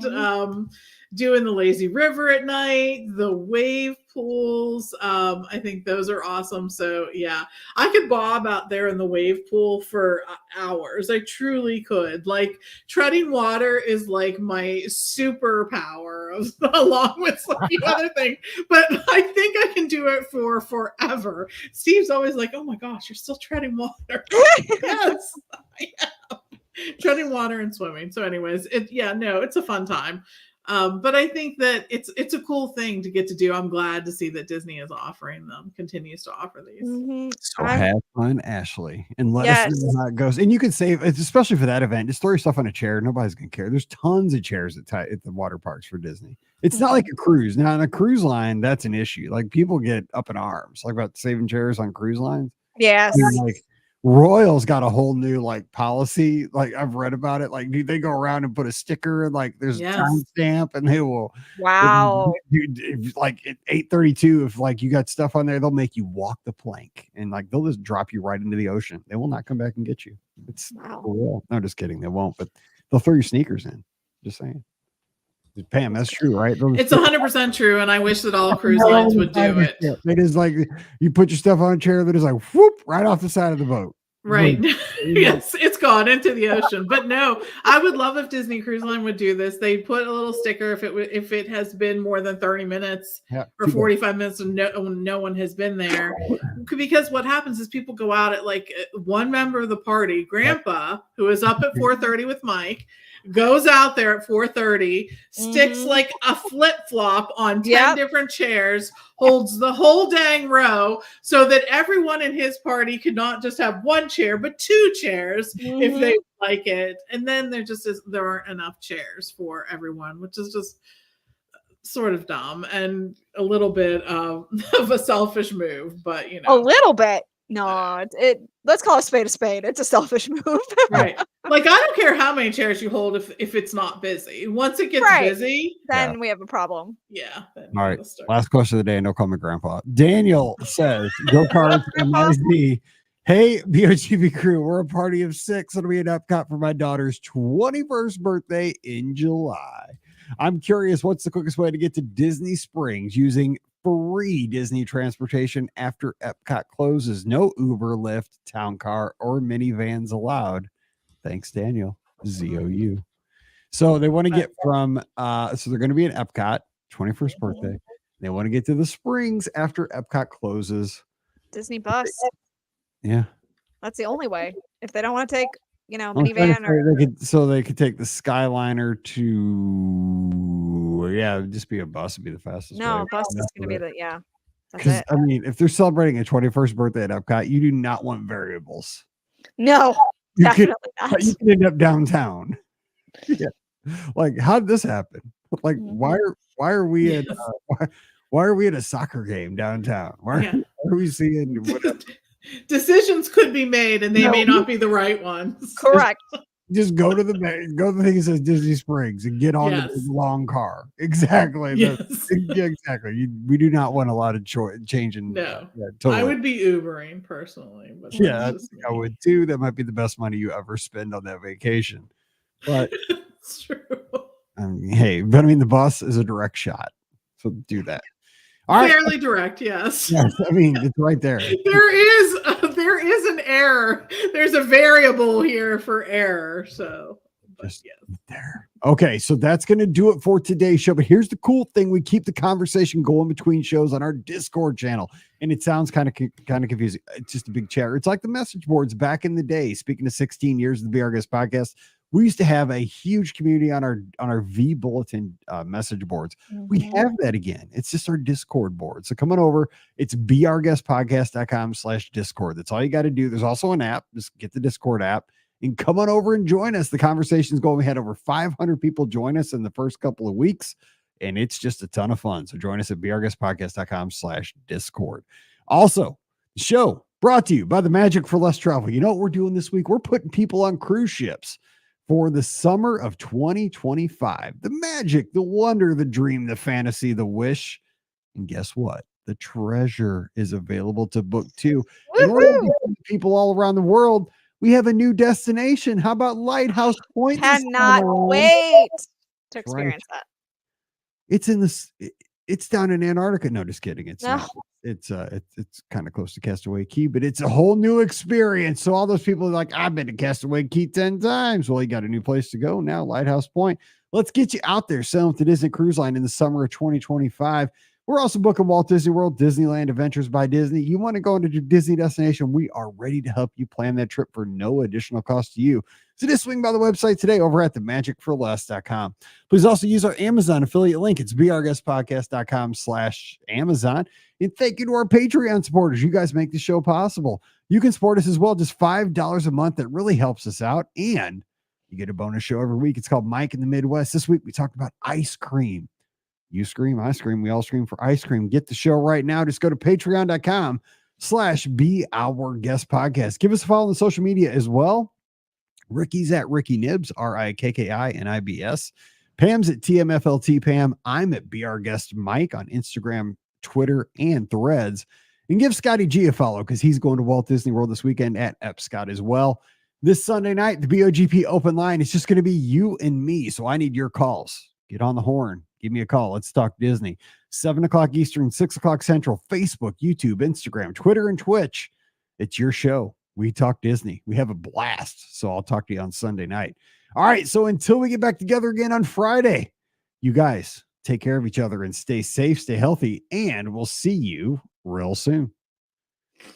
Doing the lazy river at night, the wave pools. I think those are awesome. So yeah, I could bob out there in the wave pool for hours. I truly could. Like treading water is like my superpower along with some few other things, but I think I can do it for forever. Steve's always like, oh my gosh, you're still treading water. Yes, I am. Treading water and swimming. So anyways, it's a fun time. But I think that it's a cool thing to get to do. I'm glad to see that Disney is continues to offer these. So have fun, Ashley, and let us know how it goes. And you can save, especially for that event, just throw your stuff on a chair. Nobody's gonna care. There's tons of chairs at the water parks for Disney. It's not like a cruise. Now on a cruise line, that's an issue. Like people get up in arms, like about saving chairs on cruise lines. Yes. Like Royal's got a whole new like policy. Like I've read about it. Like, dude, they go around and put a sticker and like there's a timestamp and they will. Wow. If, like at 8:32, if like you got stuff on there, they'll make you walk the plank and like they'll just drop you right into the ocean. They will not come back and get you. It's for real. No, just kidding. They won't, but they'll throw your sneakers in. Just saying. Pam, that's true, right? It's 100% true, and I wish that all cruise lines would do it. It is like you put your stuff on a chair that is like whoop right off the side of the boat. Right. Yes, it's gone into the ocean. But no, I would love if Disney Cruise Line would do this. They put a little sticker if it has been more than 30 minutes or 45 minutes and no one has been there. Because what happens is people go out at like one member of the party, Grandpa, who is up at 4:30 with Mike, goes out there at 4:30, sticks like a flip-flop on 10 different chairs, holds the whole dang row so that everyone in his party could not just have one chair, but two chairs if they like it. And then there aren't enough chairs for everyone, which is just sort of dumb and a little bit of a selfish move, but a little bit. No, let's call a spade a spade. It's a selfish move. Right. Like I don't care how many chairs you hold if it's not busy. Once it gets busy, then we have a problem. Yeah. All right. Last question of the day, and don't call me grandpa. Daniel says, go cards MIZ. Hey, BOGB crew, we're a party of 6. It'll be an Epcot for my daughter's 21st birthday in July. I'm curious, what's the quickest way to get to Disney Springs using free Disney transportation after Epcot closes? No Uber, Lyft, town car, or minivans allowed. Thanks, Daniel. ZOU. So they want to get from so they're going to be in Epcot, 21st birthday. They want to get to the Springs after Epcot closes. Disney bus. Yeah. That's the only way. If they don't want to take, I'm trying to minivan or they could take the Skyliner to it'd just be a bus would be the fastest way. no, bus is going to be that's Because it. I mean, if they're celebrating a 21st birthday at Epcot, you do not want variables. No, You definitely could, not. you can end up downtown. Yeah. Like, how did this happen? Like, why are we at why are we at a soccer game downtown? Why are we seeing whatever? Decisions could be made, and they may not be the right ones. Correct. Just go to the thing that says Disney Springs and get on the long car. Exactly. Yes. Exactly. We do not want a lot of changing. No. Totally. I would be Ubering personally. But I would too. That might be the best money you ever spend on that vacation. But it's true. But I mean, the bus is a direct shot. So do that. All Fairly direct, yes. Yes, I mean, it's right there. There is an error. There's a variable here for error. So just there. Okay, so that's going to do it for today's show. But here's the cool thing: we keep the conversation going between shows on our Discord channel, and it sounds kind of confusing. It's just a big chat. It's like the message boards back in the day. Speaking of 16 years of the Be Our Guest podcast, we used to have a huge community on our V Bulletin message boards. We have that again. It's just our Discord board. So come on over. It's beourguestpodcast.com/Discord. That's all you got to do. There's also an app. Just get the Discord app and come on over and join us. The conversation's going. We had over 500 people join us in the first couple of weeks, and it's just a ton of fun. So join us at beourguestpodcast.com/Discord. Also, the show brought to you by the Magic for Less Travel. You know what we're doing this week? We're putting people on cruise ships for the summer of 2025. The magic, the wonder, the dream, the fantasy, the wish. And guess what? The treasure is available to book too. And we're gonna be people all around the world. We have a new destination. How about Lighthouse Point? Cannot wait to experience that. It's down in Antarctica. No, just kidding. It's not. It's kind of close to Castaway Cay, but it's a whole new experience. So all those people are like, I've been to Castaway Cay 10 times. Well, you got a new place to go now, Lighthouse Point. Let's get you out there sailing with the Disney Cruise Line in the summer of 2025. We're also booking Walt Disney World, Disneyland Adventures by Disney. You want to go into your Disney destination? We are ready to help you plan that trip for no additional cost to you. So just swing by the website today over at themagicforless.com. Please also use our Amazon affiliate link. It's beourguestpodcast.com/Amazon. And thank you to our Patreon supporters. You guys make the show possible. You can support us as well. Just $5 a month. That really helps us out. And you get a bonus show every week. It's called Mike in the Midwest. This week we talked about ice cream. You scream, I scream. We all scream for ice cream. Get the show right now. Just go to patreon.com/beourguestpodcast. Give us a follow on social media as well. Ricky's at Ricky Nibs, RIKKINIBS. Pam's at TMFLT Pam. I'm at Be Our Guest Mike on Instagram, Twitter, and Threads. And give Scotty G a follow because he's going to Walt Disney World this weekend at Epcot as well. This Sunday night, the BOGP open line is just going to be you and me. So I need your calls. Get on the horn. Give me a call. Let's talk Disney. 7 o'clock Eastern, 6 o'clock Central, Facebook, YouTube, Instagram, Twitter, and Twitch. It's your show. We talk Disney. We have a blast. So I'll talk to you on Sunday night. All right. So until we get back together again on Friday, you guys take care of each other and stay safe, stay healthy, and we'll see you real soon. All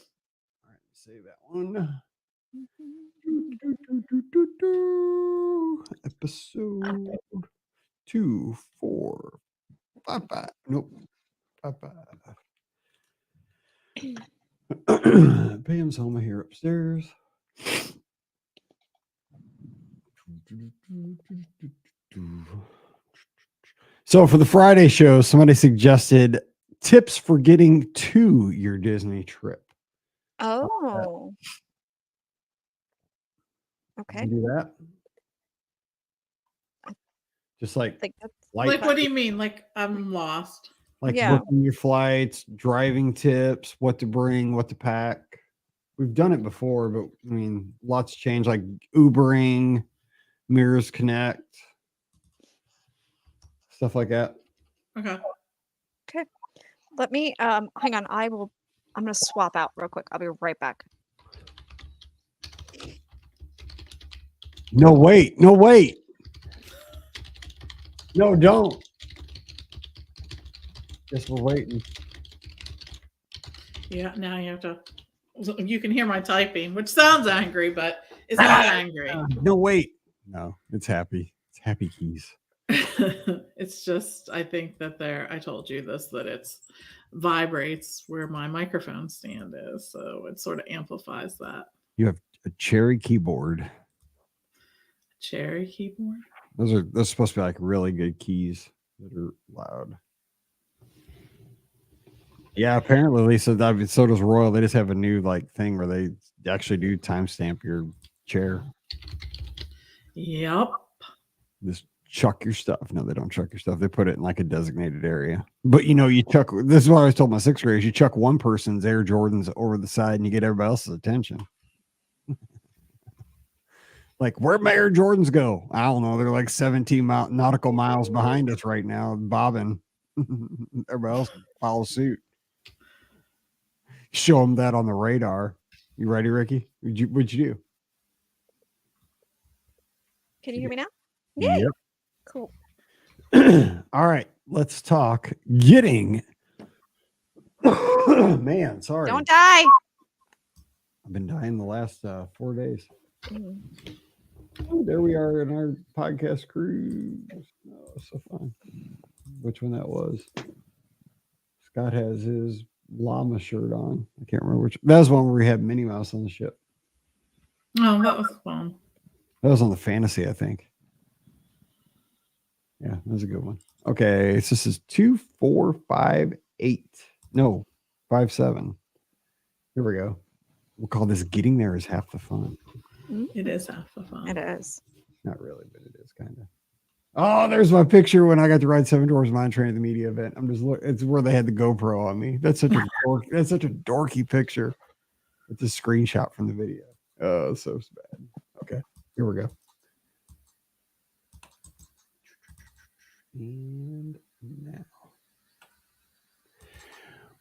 right. Save that one. Episode 245. Nope. 55. Pam's home here upstairs. So for the Friday show, somebody suggested tips for getting to your Disney trip. Oh. Okay. You do that? Just like like what do you mean? Like I'm lost. Like booking your flights, driving tips, what to bring, what to pack. We've done it before, but I mean, lots changed, like Ubering, Mirrors Connect, stuff like that. Okay. Let me hang on. I'm gonna swap out real quick. I'll be right back. No, wait. No, don't. Guess we're waiting. Yeah, now you have to. You can hear my typing, which sounds angry, but it's not angry. No, wait. No, it's happy. It's happy keys. It's just, I think that I told you this, that it's vibrates where my microphone stand is. So it sort of amplifies that. You have a cherry keyboard. Cherry keyboard? Those supposed to be like really good keys that are loud. Yeah, apparently, Lisa. So does Royal. They just have a new like thing where they actually do timestamp your chair. Yep. Just chuck your stuff. No, they don't chuck your stuff. They put it in like a designated area. But you chuck. This is what I was told my sixth graders. You chuck one person's Air Jordans over the side, and you get everybody else's attention. Like, where'd my Air Jordans go? I don't know. They're like 17 nautical miles behind us right now, bobbing. Everybody else follows suit. Show them that on the radar. You ready, Ricky? What'd you do? Can you hear me now? Yay. Yep. Cool. All right, let's talk getting. Man, sorry. Don't die. I've been dying the last 4 days. Mm. Oh, there we are in our podcast cruise. Oh, so fun. Which one that was? Scott has his llama shirt on. I can't remember which. That was one where we had Minnie Mouse on the ship. Oh, that was fun. That was on the Fantasy, I think. Yeah, that was a good one. Okay, so this is 2, 4, 5, 8. No, 5, 7. Here we go. We'll call this "Getting There Is Half the Fun." It is half the fun. It is. Not really, but it is kind of. Oh, there's my picture when I got to ride Seven Dwarfs Mine Train at the media event. I'm just looking. It's where they had the GoPro on me. That's such a dorky picture. It's a screenshot from the video. Oh, so bad. Okay, here we go. And now.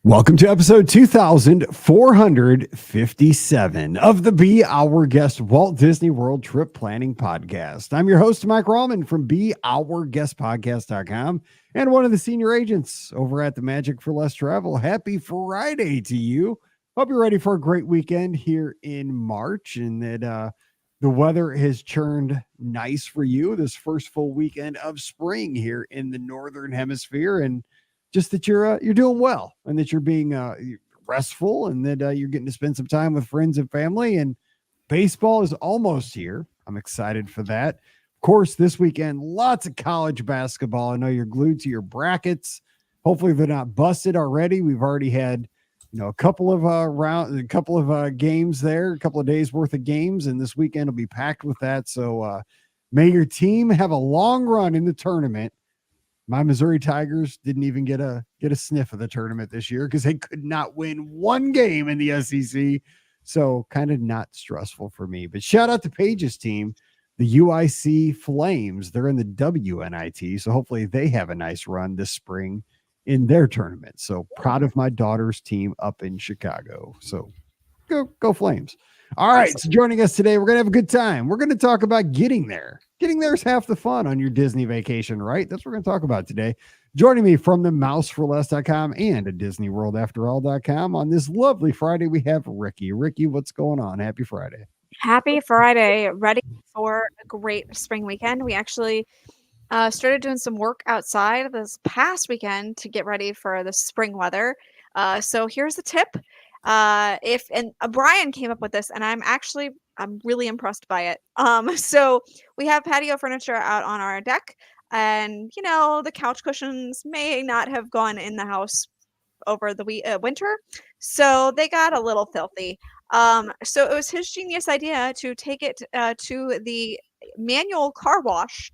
Welcome to episode 2457 of the Be Our Guest Walt Disney World Trip Planning Podcast. I'm your host, Mike Rallman from BeOurGuestPodcast.com and one of the senior agents over at the Magic for Less Travel. Happy Friday to you. Hope you're ready for a great weekend here in March and that the weather has turned nice for you this first full weekend of spring here in the Northern Hemisphere. And just that you're doing well and that you're being restful and that you're getting to spend some time with friends and family. And baseball is almost here. I'm excited for that. Of course, this weekend, lots of college basketball. I know you're glued to your brackets. Hopefully they're not busted already. We've already had, a couple of games there, a couple of days worth of games, and this weekend will be packed with that. So may your team have a long run in the tournament. My Missouri Tigers didn't even get a sniff of the tournament this year because they could not win one game in the SEC. So kind of not stressful for me. But shout out to Paige's team, the UIC Flames. They're in the WNIT. So hopefully they have a nice run this spring in their tournament. So proud of my daughter's team up in Chicago. So go Flames. All right. So joining us today, we're going to have a good time. We're going to talk about getting there. Getting there is half the fun on your Disney vacation, right? That's what we're going to talk about today. Joining me from the mouseforless.com and a DisneyWorldAfterAll.com on this lovely Friday, we have Rikki. Rikki, what's going on? Happy Friday. Happy Friday. Ready for a great spring weekend. We actually started doing some work outside this past weekend to get ready for the spring weather. So here's the tip. Brian came up with this, and I'm really impressed by it. So we have patio furniture out on our deck, and the couch cushions may not have gone in the house over the winter, so they got a little filthy. So it was his genius idea to take it to the manual car wash,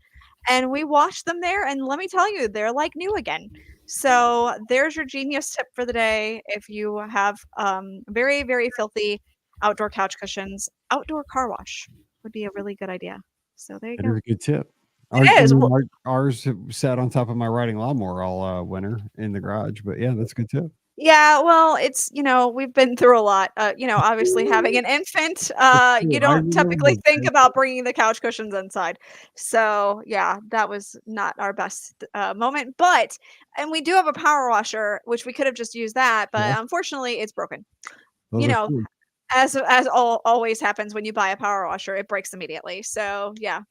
and we washed them there, and let me tell you, they're like new again. So there's your genius tip for the day. If you have very, very filthy outdoor couch cushions, outdoor car wash would be a really good idea. So there you go. That is a good tip. It is. Ours sat on top of my riding lawnmower all winter in the garage, but yeah, that's a good tip. Yeah, well, it's, we've been through a lot. Obviously having an infant, you True, I don't typically remember think that. about bringing the couch cushions inside. So, yeah, that was not our best moment. And we do have a power washer, which we could have just used that, Yeah, but unfortunately, it's broken. You those are know, true. as always happens when you buy a power washer, it breaks immediately. So, yeah,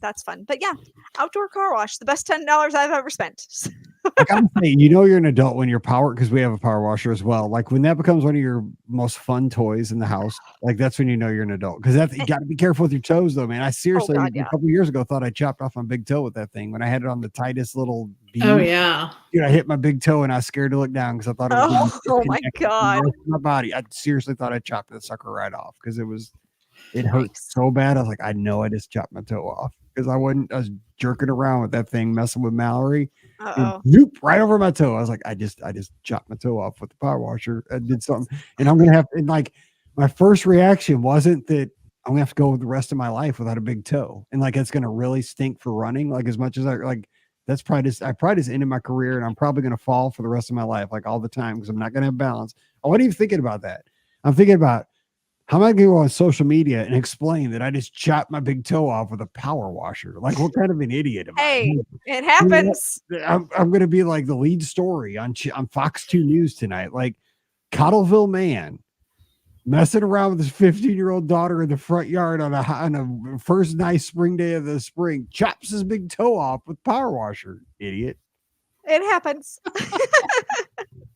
that's fun. But yeah, outdoor car wash, the best $10 I've ever spent. I gotta say, you're an adult when you're because we have a power washer as well. Like when that becomes one of your most fun toys in the house, like that's when you know you're an adult. Because you got to be careful with your toes, though, man. I Oh seriously God, a yeah. couple years ago thought I chopped off my big toe with that thing when I had it on the tightest little Oh beam. yeah. Dude, I hit my big toe and I was scared to look down because I thought it was going to Oh my disconnect from the God. rest of my body. I seriously thought I chopped that sucker right off because it hurt Yikes. so bad. I was like, I know I just chopped my toe off because I was jerking around with that thing, messing with Mallory, and Uh-oh. zoop, right over my toe. I was like, I just chopped my toe off with the power washer. I did something, and I'm gonna have and like my first reaction wasn't that I'm gonna have to go the rest of my life without a big toe, and like it's gonna really stink for running. Like as much as I like, I probably just ended my career, and I'm probably gonna fall for the rest of my life, like all the time, because I'm not gonna have balance. I wasn't even thinking about that. I'm thinking about how am I going to go on social media and explain that I just chopped my big toe off with a power washer? Like, what kind of an idiot am I? Hey, it You know, happens. I'm going to be like the lead story on Fox 2 News tonight. Like, Cottleville man messing around with his 15-year-old daughter in the front yard on a first nice spring day of the spring, chops his big toe off with power washer. Idiot. It happens.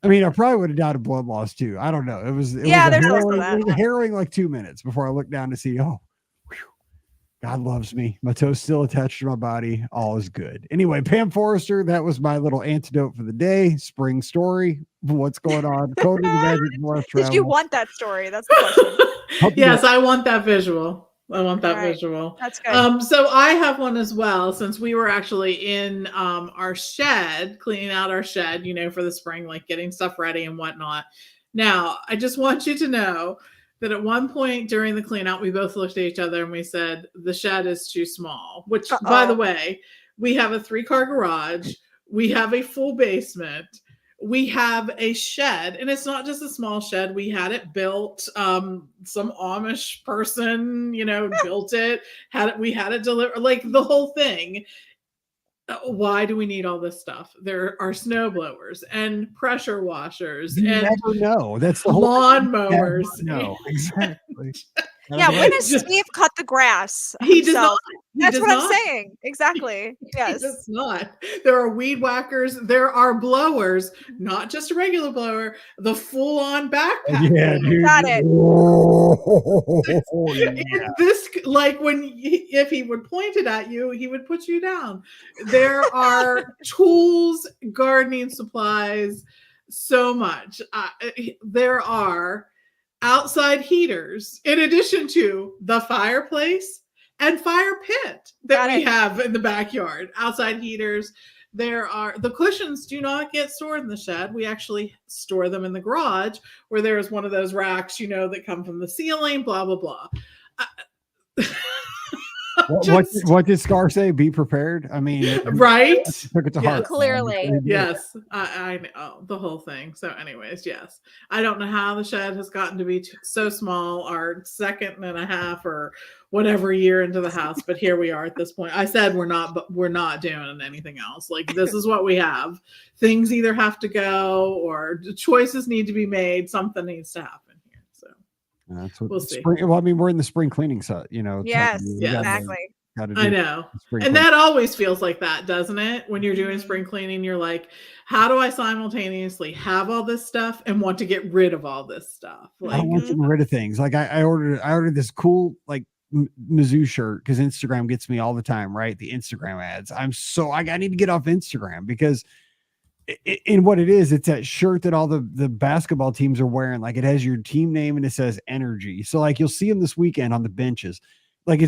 I mean, I probably would have died of blood loss too. I don't know. It was Yeah, there's also that. it was a harrowing like 2 minutes before I looked down to see, oh, whew, God loves me. My toe's still attached to my body. All is good. Anyway, Pam Forrester, that was my little antidote for the day. Spring story. What's going on? Code of the Magic North Did you Travel. want that story? That's the question. Yes, I want that visual. I want that All right. visual. That's good. So I have one as well, since we were actually in our shed, cleaning out our shed, for the spring, like getting stuff ready and whatnot. Now, I just want you to know that at one point during the clean out, we both looked at each other and we said, the shed is too small, which, by the way, we have a 3-car garage. We have a full basement. We have a shed, and it's not just a small shed. We had it built. Some Amish person, built it. We had it delivered, like the whole thing. Why do we need all this stuff? There are snow blowers and pressure washers You and never know. That's the whole lawn mowers. No, exactly. Yeah, when has Steve cut the grass He does himself? not. That's what I'm saying. Exactly. Yes. It's not. There are weed whackers. There are blowers, not just a regular blower, the full-on backpack. Yeah, dude. Got it. Oh, yeah. This, like, if he would point it at you, he would put you down. There are tools, gardening supplies, so much. There are outside heaters in addition to the fireplace and fire pit that we have in the backyard. Outside heaters. The cushions do not get stored in the shed. We actually store them in the garage, where there's one of those racks, that come from the ceiling, blah, blah, blah. What did Scar say? Be prepared. I mean, right? Took it to heart. Clearly. Yes, I know the whole thing. So, anyways, yes, I don't know how the shed has gotten to be so small. Our second and a half or whatever year into the house, but here we are at this point. I said we're not doing anything else. Like, this is what we have. Things either have to go or choices need to be made. Something needs to happen here. So. That's what we'll see. Well, I mean, we're in the spring cleaning set, Yes, exactly. I know. And that always feels like that, doesn't it? When you're doing spring cleaning, you're like, how do I simultaneously have all this stuff and want to get rid of all this stuff? I don't want to get rid of things. Like I ordered this cool like Mizzou shirt because Instagram gets me all the time, right? The Instagram ads. I need to get off Instagram because in what it is, it's that shirt that all the basketball teams are wearing. Like it has your team name and it says energy. So like you'll see them this weekend on the benches. Like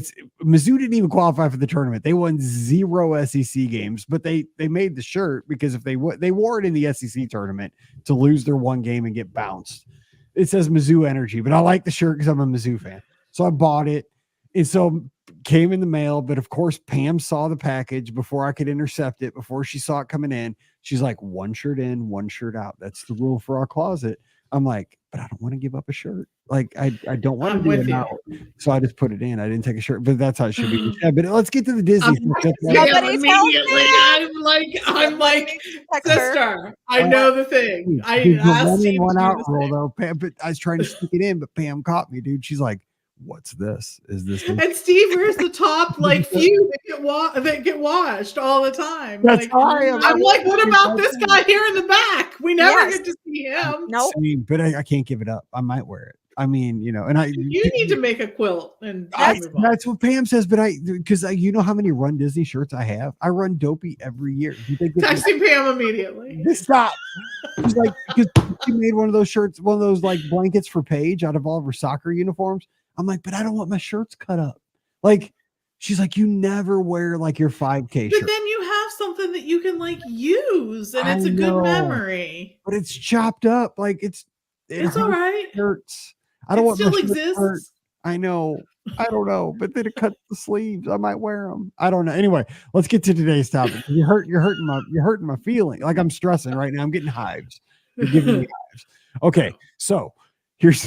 Mizzou didn't even qualify for the tournament. They won 0 SEC games, but they made the shirt because if they wore it in the SEC tournament to lose their one game and get bounced. It says Mizzou energy, but I like the shirt because I'm a Mizzou fan. So I bought it. And so came in the mail, but of course Pam saw the package before I could intercept it, before she saw it coming in. She's like, one shirt in, one shirt out. That's the rule for our closet. I'm like, but I don't want to give up a shirt. Like I don't want to I'm do with it you. now. So I just put it in. I didn't take a shirt, but that's how it should be. Yeah, but let's get to the Disney. I'm stuff. like, That's why- Somebody Pam tell immediately. I'm like, Text her. sister, I know the thing. Dude, I the asked one in, Steve one to do out the rule same. though. Pam, but I was trying to sneak it in, but Pam caught me, dude. She's like, "What's this? Is this?" And Steve wears the top like few that get washed all the time. That's Like how I am. I'm like, what about this guy here in the back? We never Yes. get to see him. Nope. Same, but I can't give it up. I might wear it. I mean, and You need to make a quilt and That's- move on. that's what Pam says, but because you know how many Run Disney shirts I have? I run Dopey every year. Do you think this Texting Pam immediately. stop? She's like, because she made one of those shirts, one of those like blankets for Paige out of all of her soccer uniforms. I'm like, but I don't want my shirts cut up. Like, she's like, you never wear like your 5K But shirt, then you have something that you can like use, and I it's a good know. memory. but it's chopped up. Like it It's all right. hurts. I don't It want my still shirt to hurt. exists. I know. I don't know, but then it cuts the sleeves. I might wear them. I don't know. Anyway, let's get to today's topic. You're hurting my feeling. Like I'm stressing right now. I'm getting hives. You're giving me hives. Okay, so here's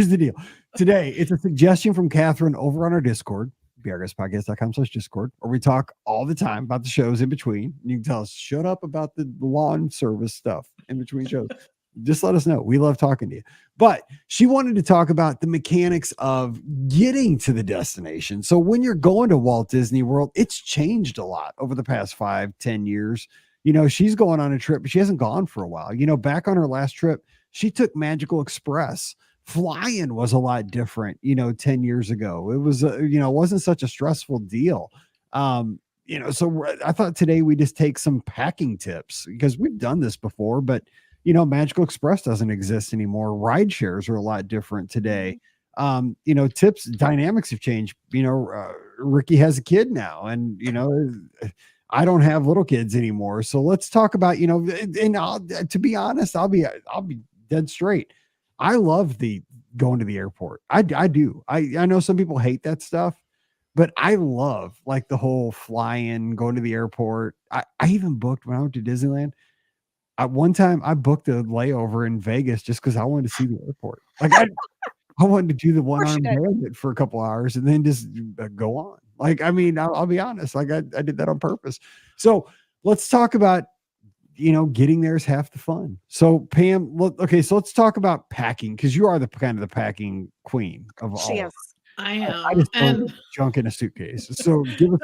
the deal. Today, it's a suggestion from Catherine over on our Discord, brguspodcast.com/Discord, where we talk all the time about the shows in between. You can tell us, shut up about the lawn service stuff in between shows. Just let us know. We love talking to you. But she wanted to talk about the mechanics of getting to the destination. So when you're going to Walt Disney World, it's changed a lot over the past 5-10 years. She's going on a trip, but she hasn't gone for a while. Back on her last trip, she took Magical Express. Flying was a lot different, 10 years ago. It was, it wasn't such a stressful deal. So I thought today we just take some packing tips because we've done this before, but Magical Express doesn't exist anymore. Ride shares are a lot different today. Tips, dynamics have changed. Rikki has a kid now, and I don't have little kids anymore. So let's talk about, and to be honest, I'll be dead straight. I love the going to the airport. I do. I know some people hate that stuff, but I love like the whole fly-in, going to the airport. I even booked when I went to Disneyland. One time I booked a layover in Vegas just because I wanted to see the airport. Like I wanted to do the one-armed bandit for a couple hours and then just go on. Like, I mean, I'll be honest. Like I did that on purpose. So let's talk about, getting there is half the fun. So Pam, so let's talk about packing because you are the kind of the packing queen of all. She is. I am. I just and throw junk in a suitcase. So give us.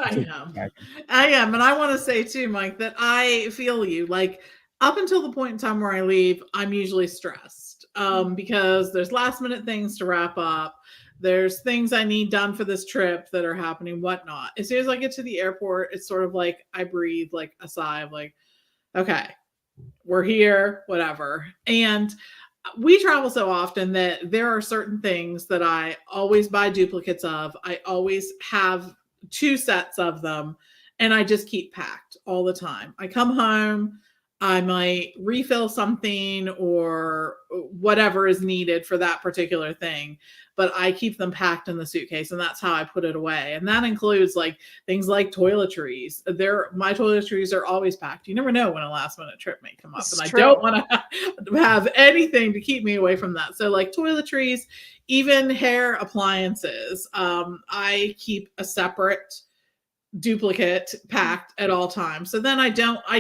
I am. And I want to say too, Mike, that I feel you. Like up until the point in time where I leave, I'm usually stressed because there's last minute things to wrap up. There's things I need done for this trip that are happening, whatnot. As soon as I get to the airport, it's sort of like I breathe like a sigh of like, okay, we're here, whatever. And we travel so often that there are certain things that I always buy duplicates of. I always have 2 sets of them, and I just keep packed all the time. I come home, I might refill something or whatever is needed for that particular thing, but I keep them packed in the suitcase, and that's how I put it away. And that includes like things like toiletries. My toiletries are always packed. You never know when a last minute trip may come up, It's and true. I don't want to have anything to keep me away from that. So like toiletries, even hair appliances, I keep a separate duplicate packed at all times. So then I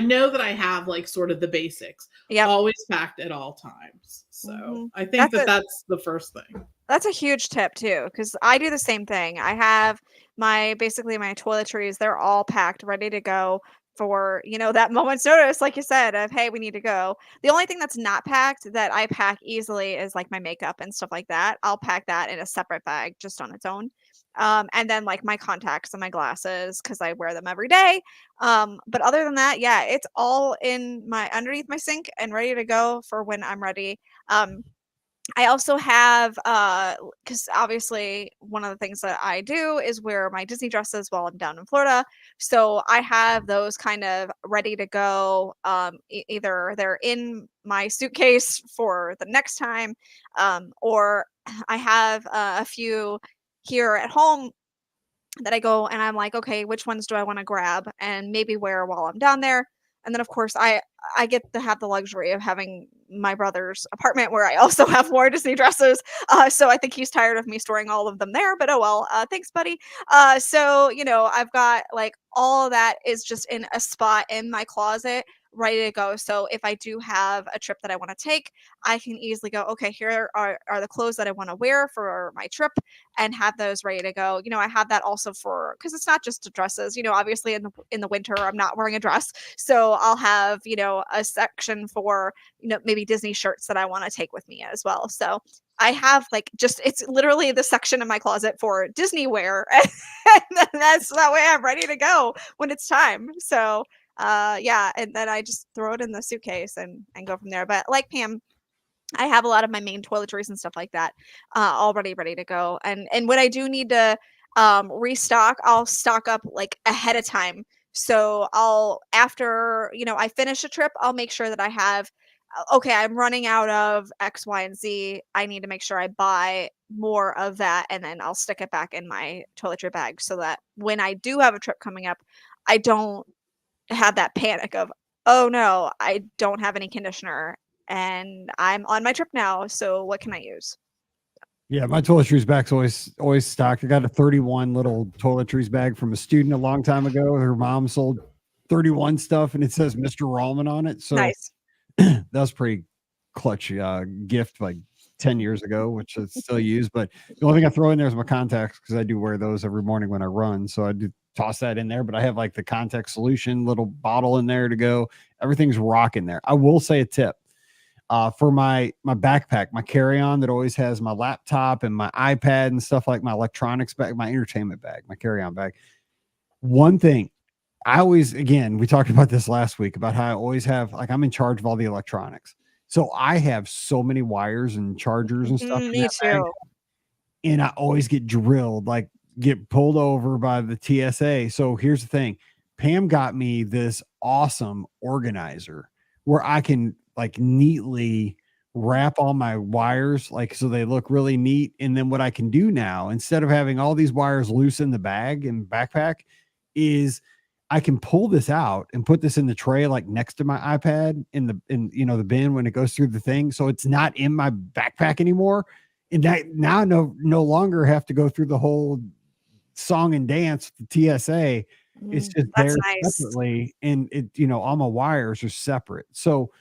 know that I have like sort of the basics always packed at all times. So I think that's the first thing. That's a huge tip too, because I do the same thing. I have my toiletries, they're all packed, ready to go for, that moment's notice, like you said, of, hey, we need to go. The only thing that's not packed that I pack easily is like my makeup and stuff like that. I'll pack that in a separate bag just on its own. And then like my contacts and my glasses, because I wear them every day. But other than that, yeah, it's all in underneath my sink and ready to go for when I'm ready. I also have, because obviously one of the things that I do is wear my Disney dresses while I'm down in Florida. So I have those kind of ready to go. Either they're in my suitcase for the next time, or I have a few here at home that I go and I'm like, okay, which ones do I want to grab and maybe wear while I'm down there? And then of course I get to have the luxury of having my brother's apartment where I also have more Disney dresses. So I think he's tired of me storing all of them there, but oh well. Thanks, buddy. So I've got like all of that is just in a spot in my closet ready to go. So if I do have a trip that I want to take, I can easily go, okay, here are the clothes that I want to wear for my trip and have those ready to go. I have that also for, because it's not just the dresses, obviously in the winter I'm not wearing a dress. So I'll have, a section for, maybe Disney shirts that I want to take with me as well. So I have like it's literally the section in my closet for Disney wear. And then that's that way I'm ready to go when it's time. So yeah, and then I just throw it in the suitcase and go from there. But like Pam, I have a lot of my main toiletries and stuff like that already ready to go. And when I do need to restock, I'll stock up like ahead of time. So after I finish a trip, I'll make sure that I have okay, I'm running out of X, Y, and Z. I need to make sure I buy more of that, and then I'll stick it back in my toiletry bag so that when I do have a trip coming up, I don't have that panic of, oh no, I don't have any conditioner and I'm on my trip now. So what can I use? Yeah, my toiletries bag's always stocked. I got a 31 little toiletries bag from a student a long time ago. Her mom sold 31 stuff, and it says Mr. Rallman on it. So Nice. that was pretty clutch gift like 10 years ago, which I still use. But the only thing I throw in there is my contacts because I do wear those every morning when I run. So I do toss that in there, but I have like the contact solution little bottle in there to go. Everything's rocking there. I will say a tip. For my backpack, my carry-on that always has my laptop and my iPad and stuff, like my electronics bag, my entertainment bag, my carry-on bag. One thing I always, again, we talked about this last week about how I always have, like, I'm in charge of all the electronics. So I have so many wires and chargers and stuff in Me that bag, too. and I always get drilled, like get pulled over by the TSA. So here's the thing. Pam got me this awesome organizer where I can like neatly wrap all my wires, like, so they look really neat. And then what I can do now, instead of having all these wires loose in the bag and backpack, is I can pull this out and put this in the tray, like next to my iPad in the bin when it goes through the thing. So it's not in my backpack anymore. And that now no longer have to go through the whole song and dance with the TSA. It's just That's there nice. separately, and all my wires are separate. So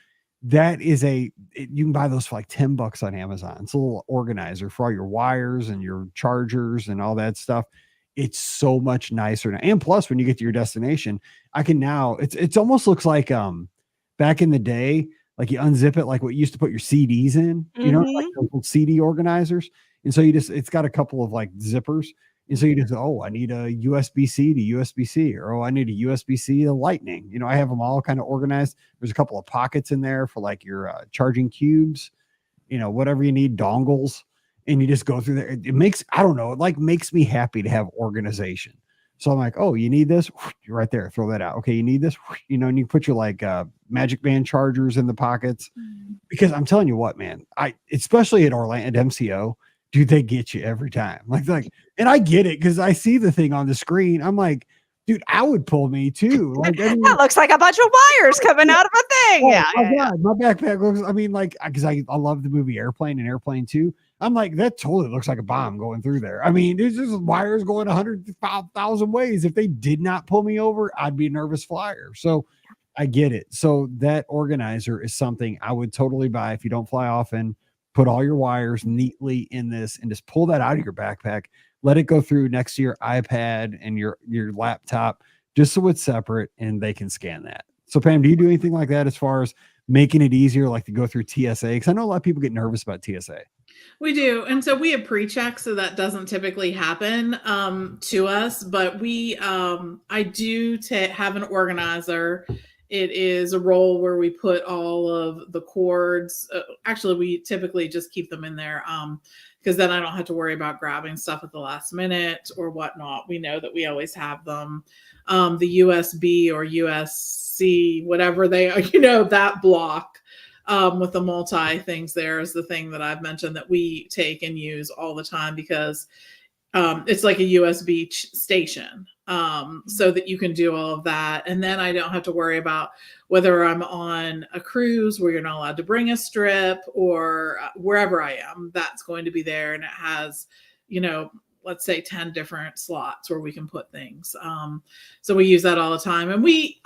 that is you can buy those for like $10 on Amazon. It's a little organizer for all your wires and your chargers and all that stuff. It's so much nicer now. And plus, when you get to your destination, I can now, it's almost looks like back in the day, like you unzip it, like what you used to put your CDs in, like those little CD organizers. And so it's got a couple of like zippers. And so you just, oh, I need a USB-C to USB-C, or, oh, I need a USB-C to Lightning. I have them all kind of organized. There's a couple of pockets in there for like your charging cubes, whatever you need, dongles, and you just go through there. It makes, I don't know, it like makes me happy to have organization. So I'm like, oh, you need this? You're right there. Throw that out. Okay, you need this? And you put your like Magic Band chargers in the pockets. Because I'm telling you what, man, especially at Orlando, at MCO, dude, they get you every time. Like, and I get it because I see the thing on the screen. I'm like, dude, I would pull me too. Like, I mean, that looks like a bunch of wires coming out of a thing. oh, Yeah, my yeah, yeah. God, my backpack looks, I mean, like, because I love the movie Airplane and Airplane 2. I'm like, that totally looks like a bomb going through there. I mean, there's just wires going 105,000 ways. If they did not pull me over, I'd be a nervous flyer. So I get it. So that organizer is something I would totally buy if you don't fly often. Put all your wires neatly in this and just pull that out of your backpack. Let it go through next to your iPad and your laptop, just so it's separate and they can scan that. So Pam, do you do anything like that as far as making it easier, like to go through TSA? Because I know a lot of people get nervous about TSA. We do. And so we have pre-checks, so that doesn't typically happen to us, but I do have an organizer. It is a roll where we put all of the cords. Actually, we typically just keep them in there because then I don't have to worry about grabbing stuff at the last minute or whatnot. We know that we always have them. The USB or USC, whatever they are, that block with the multi things there is the thing that I've mentioned that we take and use all the time because It's like a USB station, so that you can do all of that. And then I don't have to worry about whether I'm on a cruise where you're not allowed to bring a strip, or wherever I am, that's going to be there. And it has, let's say 10 different slots where we can put things. So we use that all the time. And we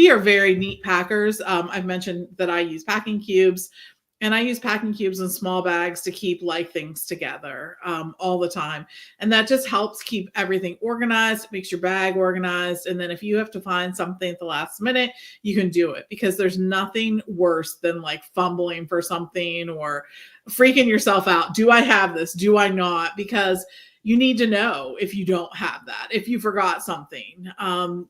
are very neat packers. I've mentioned that I use packing cubes. And I use packing cubes in small bags to keep things together all the time. And that just helps keep everything organized. It makes your bag organized. And then if you have to find something at the last minute, you can do it, because there's nothing worse than fumbling for something or freaking yourself out. Do I have this? Do I not? Because you need to know if you don't have that. If you forgot something,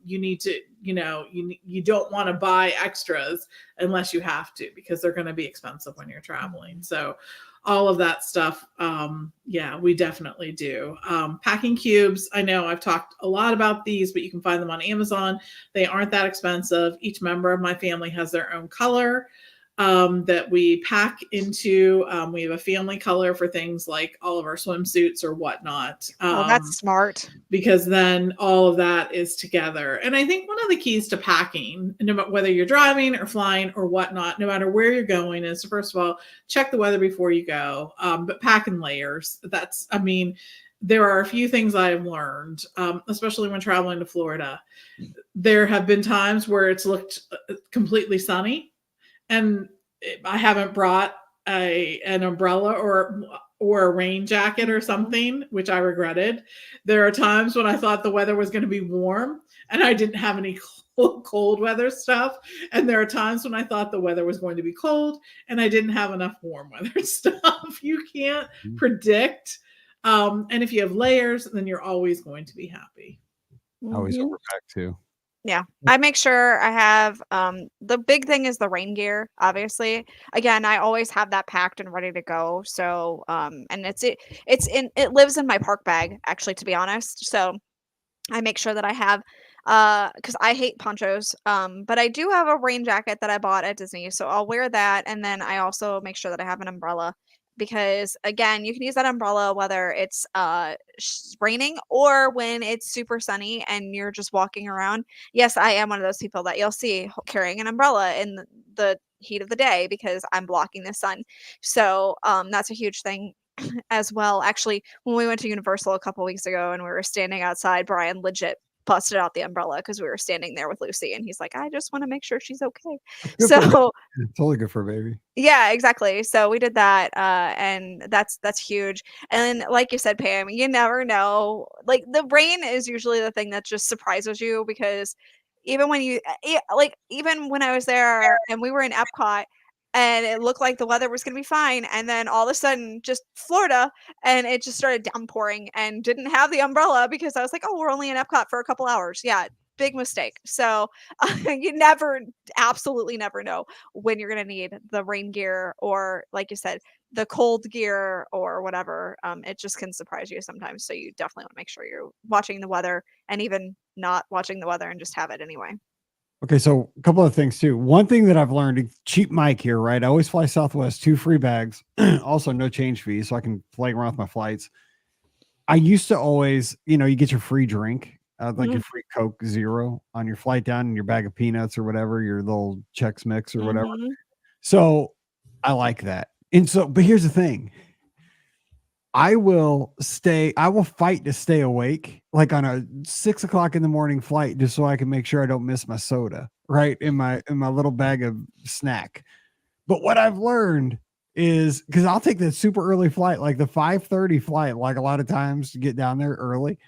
you need to, you don't want to buy extras unless you have to, because they're going to be expensive when you're traveling. So all of that stuff, we definitely do. Packing cubes, I know I've talked a lot about these, but you can find them on Amazon. They aren't that expensive. Each member of my family has their own color that we pack into. We have a family color for things like all of our swimsuits or whatnot. That's smart. Because then all of that is together. And I think one of the keys to packing, no matter whether you're driving or flying or whatnot, no matter where you're going, is to, first of all, check the weather before you go, but pack in layers. There are a few things I've learned, especially when traveling to Florida. There have been times where it's looked completely sunny, and I haven't brought an umbrella or a rain jacket or something, which I regretted. There are times when I thought the weather was going to be warm and I didn't have any cold weather stuff. And there are times when I thought the weather was going to be cold and I didn't have enough warm weather stuff. You can't predict. And if you have layers, then you're always going to be happy. Always overpack too. Yeah, I make sure I have the big thing is the rain gear, obviously. Again, I always have that packed and ready to go. So and it lives in my park bag, actually, to be honest. So I make sure that I have because I hate ponchos. But I do have a rain jacket that I bought at Disney. So I'll wear that, and then I also make sure that I have an umbrella. Because again, you can use that umbrella whether it's raining or when it's super sunny and you're just walking around. Yes, I am one of those people that you'll see carrying an umbrella in the heat of the day because I'm blocking the sun. So that's a huge thing as well. Actually, when we went to Universal a couple weeks ago and we were standing outside, Brian legit busted out the umbrella because we were standing there with Lucy, and he's like, I just want to make sure she's okay. So totally good for a baby. yeah, exactly. So we did that, and that's huge. And like you said, Pam, you never know. The rain is usually the thing that just surprises you, because even when even when I was there and we were in Epcot and it looked like the weather was going to be fine, and then all of a sudden just Florida, and it just started downpouring and didn't have the umbrella because I was like, oh, we're only in Epcot for a couple hours. Yeah, big mistake. So you absolutely never know when you're going to need the rain gear, or like you said, the cold gear or whatever. It just can surprise you sometimes. So you definitely want to make sure you're watching the weather, and even not watching the weather and just have it anyway. Okay, so a couple of things too. One thing that I've learned, cheap Mike here, right? I always fly Southwest, 2 free bags, also no change fees, so I can play around with my flights. I used to always, you get your free drink, like your free Coke Zero on your flight down, and your bag of peanuts or whatever, your little Chex Mix or whatever. So I like that. And so, but here's the thing. I will fight to stay awake, like on a 6:00 in the morning flight, just so I can make sure I don't miss my soda, right? In my little bag of snack. But what I've learned is, because I'll take that super early flight, like the 5:30 flight, like a lot of times to get down there early.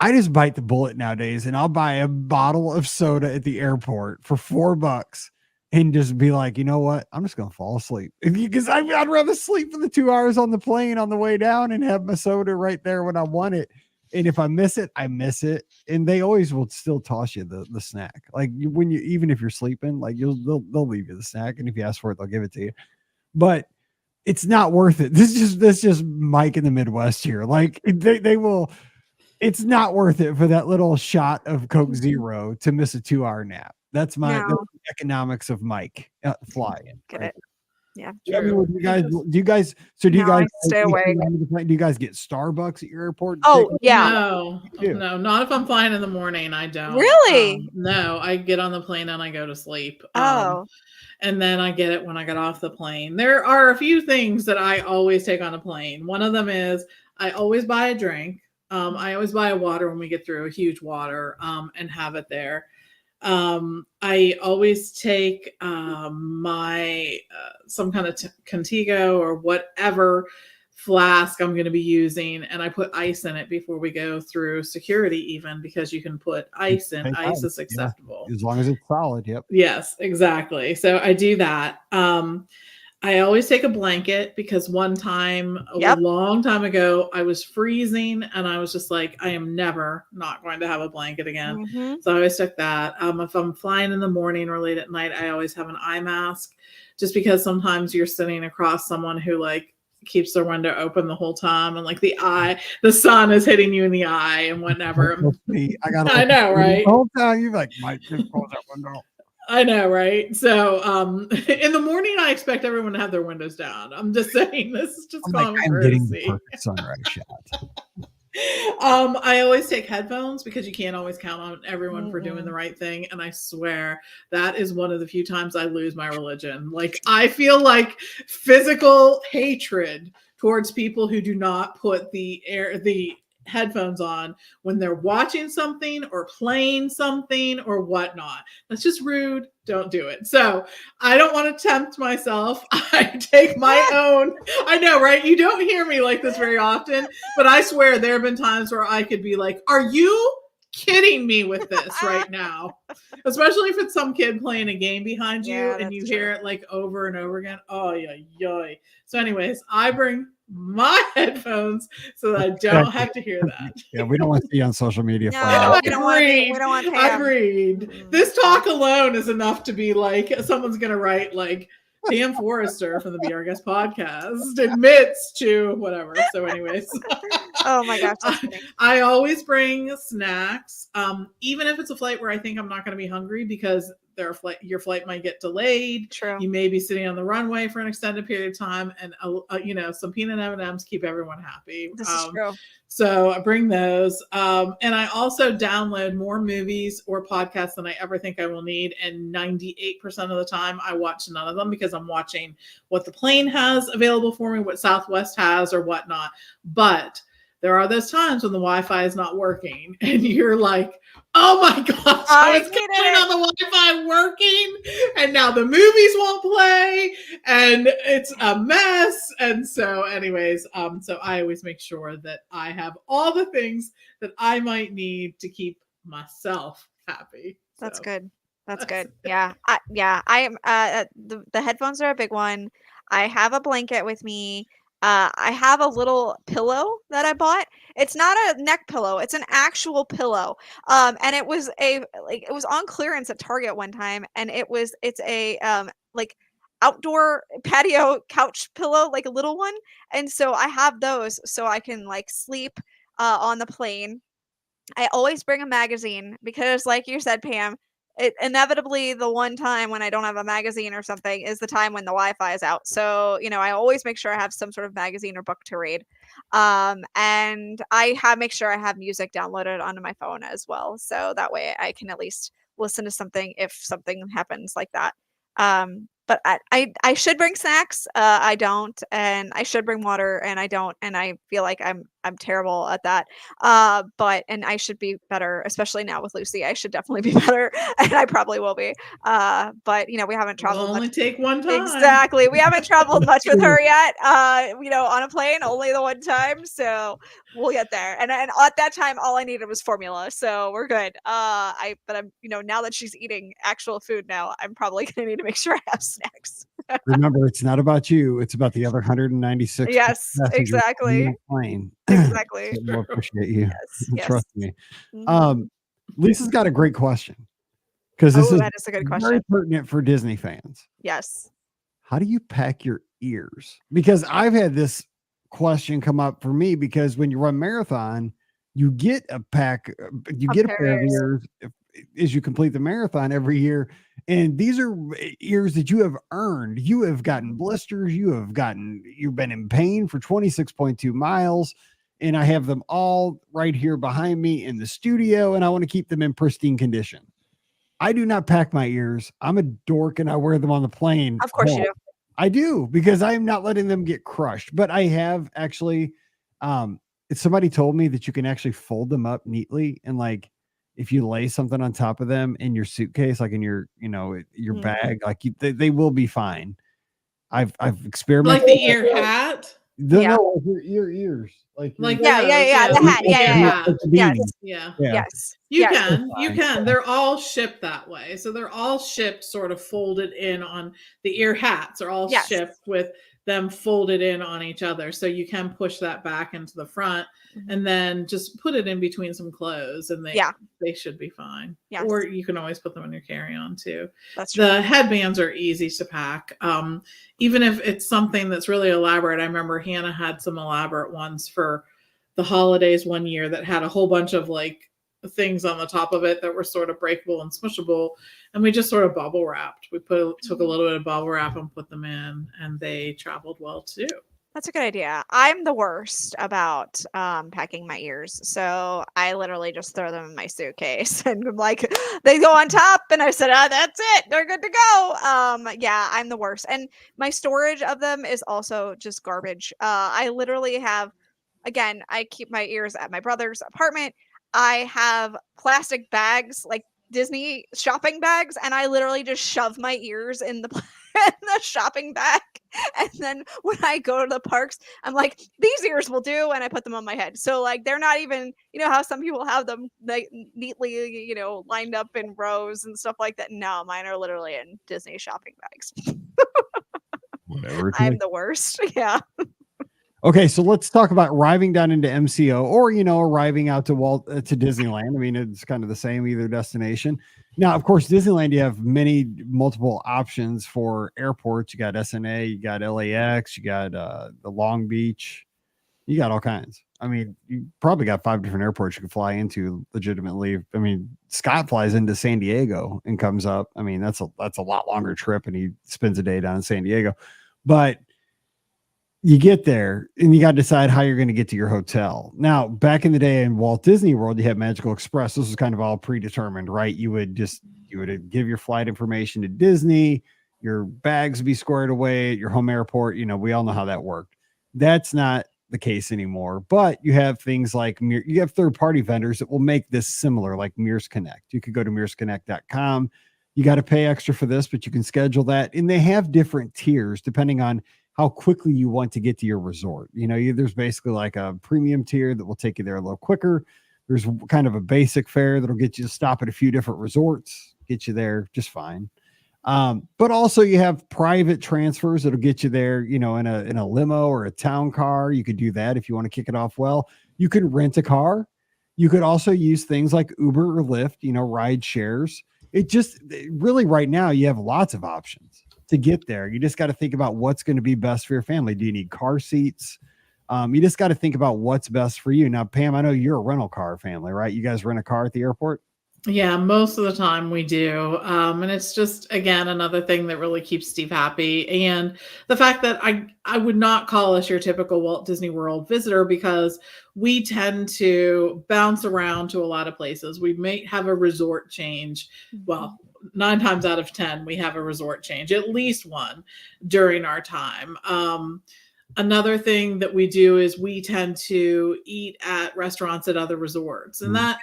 I just bite the bullet nowadays, and I'll buy a bottle of soda at the airport for $4 and just be like, you know what? I'm just going to fall asleep, because I'd rather sleep for the 2 hours on the plane on the way down and have my soda right there when I want it. And if I miss it, I miss it. And they always will still toss you the snack. Like even if you're sleeping, like they'll leave you the snack. And if you ask for it, they'll give it to you. But it's not worth it. This is just Mike in the Midwest here. Like they will, it's not worth it for that little shot of Coke Zero to miss a 2-hour nap. That's the economics of Mike flying. Get right? it. Yeah. Debbie, True. do you guys so do you No, I guys stay away. do you guys get Starbucks at your airport? to Oh, take- yeah. No, do? no, not if I'm flying in the morning. I don't. Really? No, I get on the plane and I go to sleep. Oh. And then I get it when I get off the plane. There are a few things that I always take on a plane. One of them is I always buy a drink. I always buy a water when we get through, a huge water, and have it there. I always take my some kind of Contigo or whatever flask I'm going to be using, and I put ice in it before we go through security, even because you can put ice in. Take Ice ice, is yeah. acceptable. As long as it's solid. Yep. Yes, exactly. So I do that. I always take a blanket because one time, Yep. a long time ago, I was freezing and I was just like, I am never not going to have a blanket again. Mhm. So I always took that. If I'm flying in the morning or late at night, I always have an eye mask just because sometimes you're sitting across someone who like keeps their window open the whole time and like the sun is hitting you in the eye and whatever. I know, right? The whole time you're like, Mike, just close that window. I know, right? So, in the morning, I expect everyone to have their windows down. I'm just saying, this is just common I'm getting the courtesy. perfect sunrise shot. I always take headphones because you can't always count on everyone for doing the right thing. And I swear that is one of the few times I lose my religion. Like I feel like physical hatred towards people who do not put the headphones on when they're watching something or playing something or whatnot. That's just rude. Don't do it. So I don't want to tempt myself. I take my own. I know, right? You don't hear me like this very often, but I swear there have been times where I could be like, are you kidding me with this right now? Especially if it's some kid playing a game behind you and you hear it like over and over again. Oh, yeah. So anyways, I bring my headphones so that I don't have to hear that. Yeah, we don't want to see you on social media. No, we don't want Pam. Agreed. This talk alone is enough to be like someone's gonna write like Pam Forrester from the Be Our Guest podcast admits to whatever. So, anyways. Oh my gosh. I always bring snacks, even if it's a flight where I think I'm not going to be hungry because your flight might get delayed. True. You may be sitting on the runway for an extended period of time, and some peanut M&Ms keep everyone happy. This is true. So I bring those, and I also download more movies or podcasts than I ever think I will need. And 98% of the time, I watch none of them because I'm watching what the plane has available for me, what Southwest has, or whatnot. But there are those times when the Wi-Fi is not working and you're like, oh my gosh, I was counting on the Wi-Fi working and now the movies won't play and it's a mess. And so anyways, so I always make sure that I have all the things that I might need to keep myself happy. That's good. That's good. Yeah. I am, the headphones are a big one. I have a blanket with me. I have a little pillow that I bought. It's not a neck pillow. It's an actual pillow. And it was it was on clearance at Target one time. And it's a, like outdoor patio couch pillow, like a little one. And so I have those so I can like sleep, on the plane. I always bring a magazine because like you said, Pam, inevitably the one time when I don't have a magazine or something is the time when the Wi-Fi is out. So, I always make sure I have some sort of magazine or book to read. And I make sure I have music downloaded onto my phone as well. So that way I can at least listen to something if something happens like that. But I should bring snacks. I don't, and I should bring water, and I don't, and I feel like I'm terrible at that. And I should be better, especially now with Lucy. I should definitely be better, and I probably will be. But we haven't traveled. We'll only take one time. Exactly, we haven't traveled much with her yet. On a plane, only the one time. So we'll get there. And at that time, all I needed was formula, so we're good. But I'm, now that she's eating actual food now, I'm probably gonna need to make sure I have snacks. Remember, it's not about you. It's about the other 196. Yes, exactly. Plane. Exactly. We'll appreciate you. Yes. Trust me. Mhm. Lisa's got a great question because that is a good very question. pertinent for Disney fans. Yes. How do you pack your ears? Because I've had this question come up for me because when you run marathon, you get a pack, you A get a pair of pair of ears. ears as you complete the marathon every year. And these are ears that you have earned. You have gotten blisters. You've been in pain for 26.2 miles. And I have them all right here behind me in the studio, and I want to keep them in pristine condition. I do not pack my ears. I'm a dork and I wear them on the plane. Of course you do. I do, because I am not letting them get crushed. But I have actually, somebody told me that you can actually fold them up neatly, and like if you lay something on top of them in your suitcase, like in your, your Mhm. bag, like they will be fine. I've Like experimented. the ear hat. No, like your ears, like Like Yeah, those, the hat. like the ear hat. like the Yes. beanie. Yeah. Yes. You Yes. can. Fine. They're all shipped that way. So they're all shipped sort of folded in on the ear hats are all Yes. shipped with them folded in on each other. So you can push that back into the front and then just put it in between some clothes and they should be fine. Yes. Or you can always put them on your carry-on too. That's true. The headbands are easy to pack. Even if it's something that's really elaborate. I remember Hannah had some elaborate ones for the holidays one year that had a whole bunch of like things on the top of it that were sort of breakable and smushable, and we just sort of bubble wrapped. We took a little bit of bubble wrap and put them in, and they traveled well too. That's a good idea. I'm the worst about packing my ears. So I literally just throw them in my suitcase and I'm like, they go on top. And I said, that's it. They're good to go. Yeah, I'm the worst. And my storage of them is also just garbage. I literally have, again, I keep my ears at my brother's apartment. I have plastic bags, like Disney shopping bags, and I literally just shove my ears in the shopping bag. And then when I go to the parks, I'm like, these ears will do, and I put them on my head. So like they're not even, how some people have them like neatly, lined up in rows and stuff like that. No, mine are literally in Disney shopping bags. Whatever. I'm the worst. Yeah. Okay, so let's talk about arriving down into MCO, or arriving out to to Disneyland. I mean, it's kind of the same either destination. Now, of course, Disneyland, you have multiple options for airports. You got SNA, you got LAX, you got the Long Beach, you got all kinds. I mean, you probably got 5 different airports you can fly into legitimately. I mean, Scott flies into San Diego and comes up. I mean, that's a lot longer trip, and he spends a day down in San Diego, but you get there and you got to decide how you're going to get to your hotel. Now, back in the day in Walt Disney World, you had Magical Express. This was kind of all predetermined, right? You would give your flight information to Disney, your bags would be squared away at your home airport. We all know how that worked. That's not the case anymore, but you have things like you have third-party vendors that will make this similar, like Mears Connect. You could go to mearsconnect.com. You got to pay extra for this, but you can schedule that. And they have different tiers depending on how quickly you want to get to your resort. There's basically like a premium tier that will take you there a little quicker. There's kind of a basic fare that'll get you to stop at a few different resorts, get you there just fine. But also you have private transfers that'll get you there, in a limo or a town car. You could do that if you want to kick it off well. You can rent a car. You could also use things like Uber or Lyft, ride shares. Really right now you have lots of options to get there. You just got to think about what's going to be best for your family. Do you need car seats? You just got to think about what's best for you. Now, Pam, I know you're a rental car family, right? You guys rent a car at the airport? Yeah, most of the time we do. And it's just, again, another thing that really keeps Steve happy. And the fact that I would not call us your typical Walt Disney World visitor, because we tend to bounce around to a lot of places. We may have a resort change. Well, 9 times out of 10, we have a resort change, at least one during our time. Another thing that we do is we tend to eat at restaurants at other resorts, and that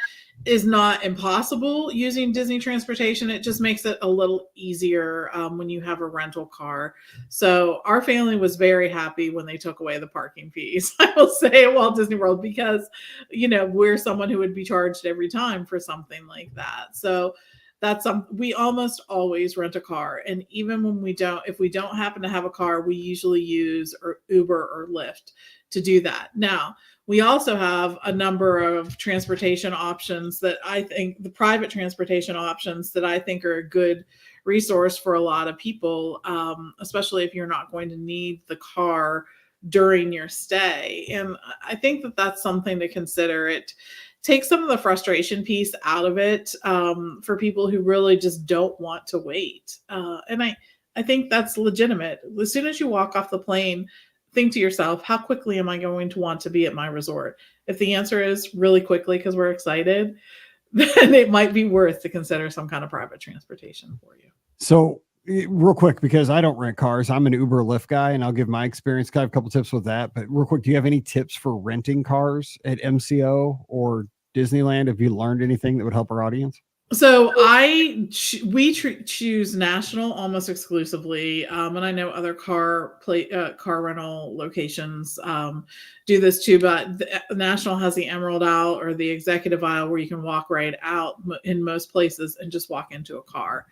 is not impossible using Disney transportation. It just makes it a little easier when you have a rental car. So our family was very happy when they took away the parking fees, I will say, at Walt Disney World, because, we're someone who would be charged every time for something like that. So that's we almost always rent a car. And even when if we don't happen to have a car, we usually use Uber or Lyft to do that. Now, we also have a number of transportation options that I think, the private transportation options that I think are a good resource for a lot of people, especially if you're not going to need the car during your stay. And I think that that's something to consider. It takes some of the frustration piece out of it, for people who really just don't want to wait. And I think that's legitimate. As soon as you walk off the plane, think to yourself, how quickly am I going to want to be at my resort? If the answer is really quickly because we're excited, then it might be worth to consider some kind of private transportation for you. So real quick, because I don't rent cars, I'm an Uber Lyft guy, and I'll give my experience. I have a couple tips with that, but real quick, do you have any tips for renting cars at MCO or Disneyland? Have you learned anything that would help our audience? So we choose National almost exclusively, and I know other car rental locations do this too. But National has the Emerald Aisle or the Executive Aisle where you can walk right out in most places and just walk into a car.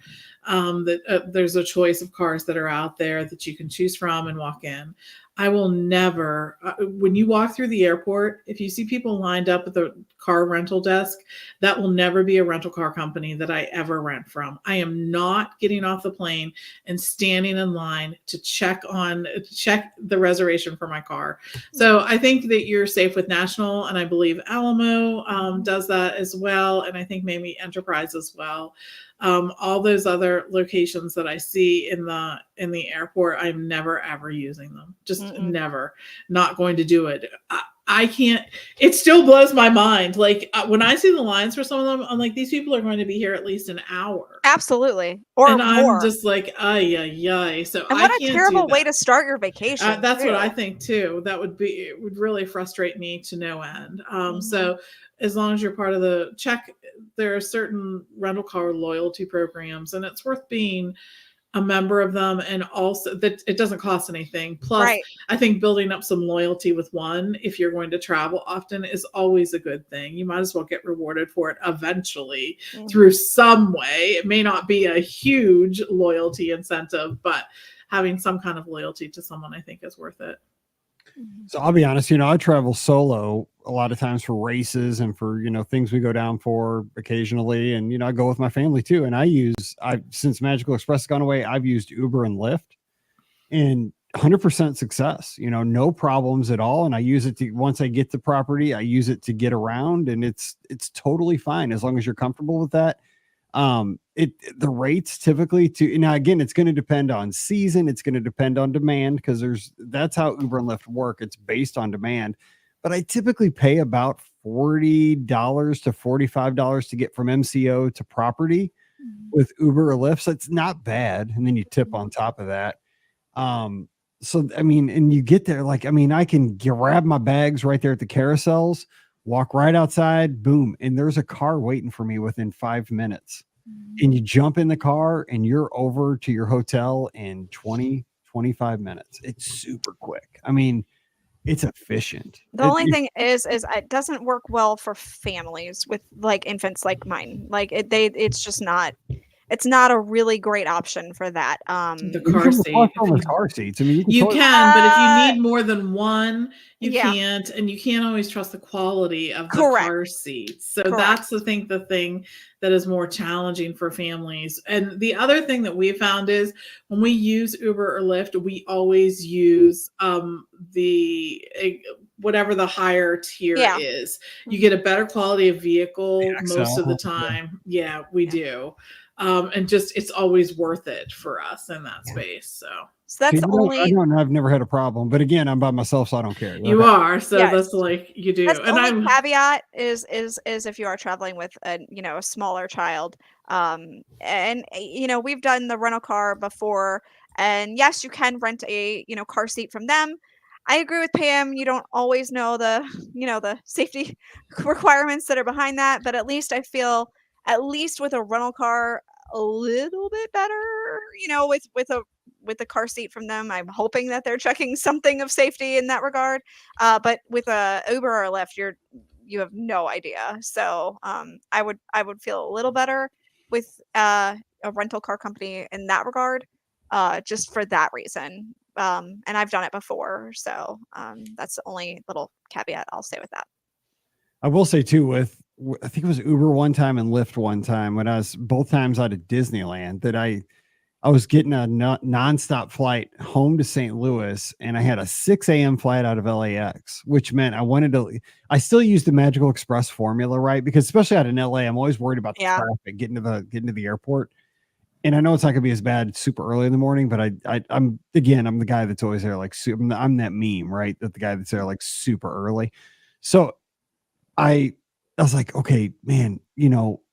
There's a choice of cars that are out there that you can choose from and walk in. I will never, when you walk through the airport, if you see people lined up at the car rental desk, that will never be a rental car company that I ever rent from. I am not getting off the plane and standing in line to check the reservation for my car. So I think that you're safe with National, and I believe Alamo does that as well, and I think maybe Enterprise as well. All those other locations that I see in the airport, I'm never ever using them. Just never. Not going to do it. I can't. It still blows my mind. Like when I see the lines for some of them, I'm like, these people are going to be here at least an hour. Absolutely, or and more. I'm just like, ay. So and what a terrible way to start your vacation. That's what I think too. It would really frustrate me to no end. So as long as you're part of the check, there are certain rental car loyalty programs, and it's worth being a member of them, and also that it doesn't cost anything. Plus, I think building up some loyalty with one, if you're going to travel often, is always a good thing. You might as well get rewarded for it eventually through some way. It may not be a huge loyalty incentive, but having some kind of loyalty to someone, I think, is worth it. So I'll be honest, I travel solo a lot of times for races and for, things we go down for occasionally. And, I go with my family too. And since Magical Express has gone away, I've used Uber and Lyft, and 100% success, no problems at all. And I use it once I get the property, I use it to get around, and it's totally fine as long as you're comfortable with that. The rates typically now again, it's going to depend on season, it's going to depend on demand, because that's how Uber and Lyft work. It's based on demand, but I typically pay about $40 to $45 to get from MCO to property with Uber or Lyft. So it's not bad. And then you tip on top of that. So, and you get there, I can grab my bags right there at the carousels, walk right outside, boom, and there's a car waiting for me within 5 minutes. And you jump in the car and you're over to your hotel in 20-25 minutes. It's super quick. It's efficient. The only thing is it doesn't work well for families with infants like mine. It's just not. It's not a really great option for that. The car seat. Car seats. You can, but if you need more than one, you can't, and you can't always trust the quality of the car seats. So that's the thing that is more challenging for families. And the other thing that we found is when we use Uber or Lyft, we always use whatever the higher tier is. You get a better quality of vehicle most of the time. Yeah, we do. And just it's always worth it for us in that space. So that's I've never had a problem, but again, I'm by myself, so I don't care. You are, so that's you do. That's the only caveat is if you are traveling with a smaller child. And we've done the rental car before, and yes, you can rent a car seat from them. I agree with Pam. You don't always know the safety requirements that are behind that, but at least I feel with a rental car a little bit better, with a car seat from them. I'm hoping that they're checking something of safety in that regard. But with a Uber or a Lyft, you have no idea. So I would feel a little better with a rental car company in that regard, just for that reason. And I've done it before, so that's the only little caveat I'll say with that. I will say too, I think it was Uber one time and Lyft one time, when I was both times out of Disneyland, that I was getting a nonstop flight home to St. Louis, and I had a 6 a.m. flight out of LAX, which meant I still used the Magical Express formula, right? Because especially out in LA, I'm always worried about the Yeah. traffic getting to the airport. And I know it's not gonna be as bad super early in the morning, but I'm the guy that's always there like I'm that meme, right? That the guy that's there like super early. So I was like, okay, man,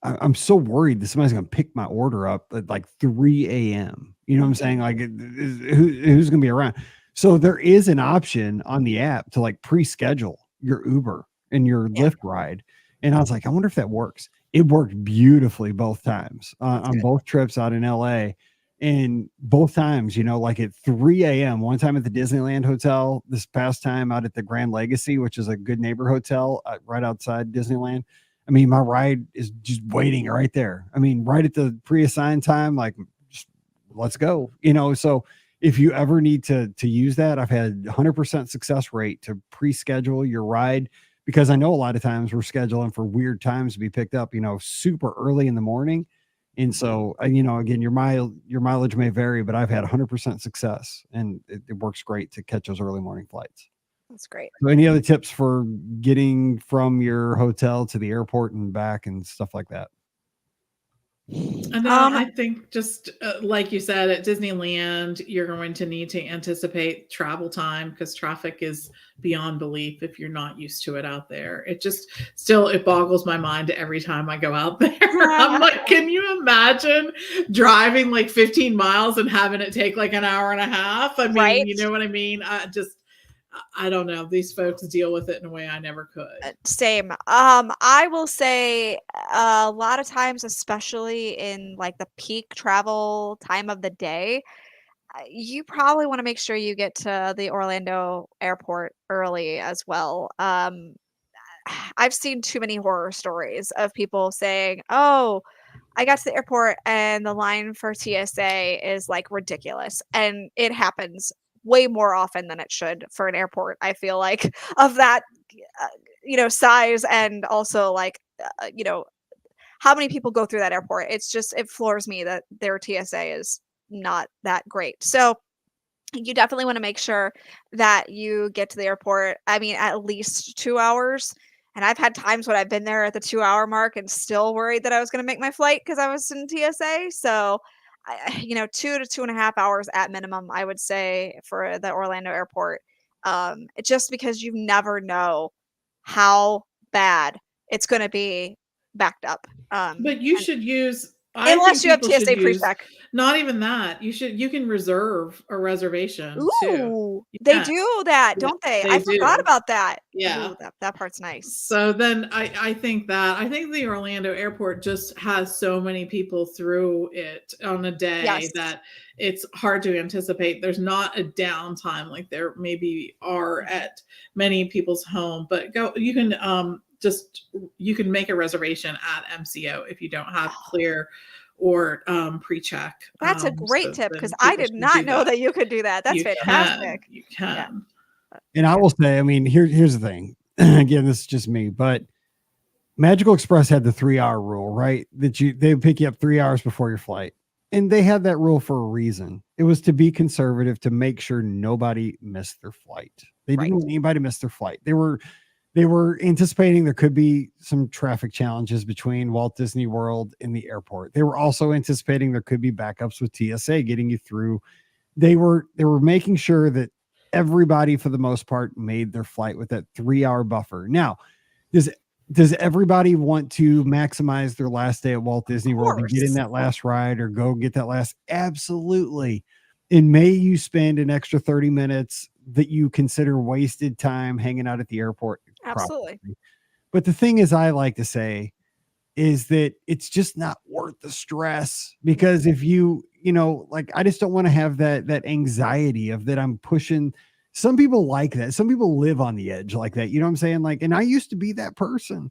I'm so worried that somebody's gonna pick my order up at like 3 a.m. You know what I'm saying? Like, who's gonna be around? So there is an option on the app to like pre-schedule your Uber and your Yeah. Lyft ride. And I was like, I wonder if that works. It worked beautifully both times on good. both trips out in LA. And both times, like at 3 a.m., one time at the Disneyland Hotel, this past time out at the Grand Legacy, which is a good neighbor hotel right outside Disneyland. I mean, my ride is just waiting right there. I mean, right at the pre-assigned time, like, just let's go. So if you ever need to use that, I've had 100% success rate to pre-schedule your ride, because I know a lot of times we're scheduling for weird times to be picked up, super early in the morning. And so, again, your mileage may vary, but I've had 100% success, and it works great to catch those early morning flights. That's great. So any other tips for getting from your hotel to the airport and back and stuff like that? And I think just like you said, at Disneyland, you're going to need to anticipate travel time, because traffic is beyond belief if you're not used to it out there. It boggles my mind every time I go out there. I'm like, can you imagine driving like 15 miles and having it take like an hour and a half? I mean, Right? you know what I mean? I don't know. These folks deal with it in a way I never could. Same. I will say a lot of times, especially in like the peak travel time of the day, you probably want to make sure you get to the Orlando airport early as well. I've seen too many horror stories of people saying, "Oh, I got to the airport and the line for TSA is like ridiculous." And it happens way more often than it should for an airport, I feel like, of that, size, and also like, how many people go through that airport. It floors me that their TSA is not that great. So you definitely want to make sure that you get to the airport, I mean, at least 2 hours. And I've had times when I've been there at the 2-hour mark and still worried that I was going to make my flight because I was in TSA. So, 2 to 2.5 hours at minimum, I would say, for the Orlando airport. Just because you never know how bad it's going to be backed up. But you should use, Unless you have TSA pre-check. Not even that. You can reserve a reservation too. Ooh, they do that, don't they? I forgot about that. Yeah. Ooh, that part's nice. So then I think the Orlando airport just has so many people through it on a day that it's hard to anticipate. There's not a downtime like there maybe are at many people's home, but you can make a reservation at MCO if you don't have clear or pre-check. That's a great tip, because I did not know that you could do that. That's fantastic. You can. And I will say, I mean, here's the thing. Again, this is just me, but Magical Express had the 3-hour rule, right? That they would pick you up 3 hours before your flight. And they had that rule for a reason. It was to be conservative, to make sure nobody missed their flight. They didn't want anybody to miss their flight. They were anticipating there could be some traffic challenges between Walt Disney World and the airport. They were also anticipating there could be backups with TSA getting you through. They were making sure that everybody, for the most part, made their flight with that 3-hour buffer. Now, does everybody want to maximize their last day at Walt Disney World and get in that last ride or go get that last? Absolutely. And may you spend an extra 30 minutes that you consider wasted time hanging out at the airport. Absolutely. Probably. But the thing is, I like to say, is that it's just not worth the stress, because if like, I just don't want to have that anxiety of that I'm pushing. Some people like that. Some people live on the edge like that. You know what I'm saying? Like, and I used to be that person.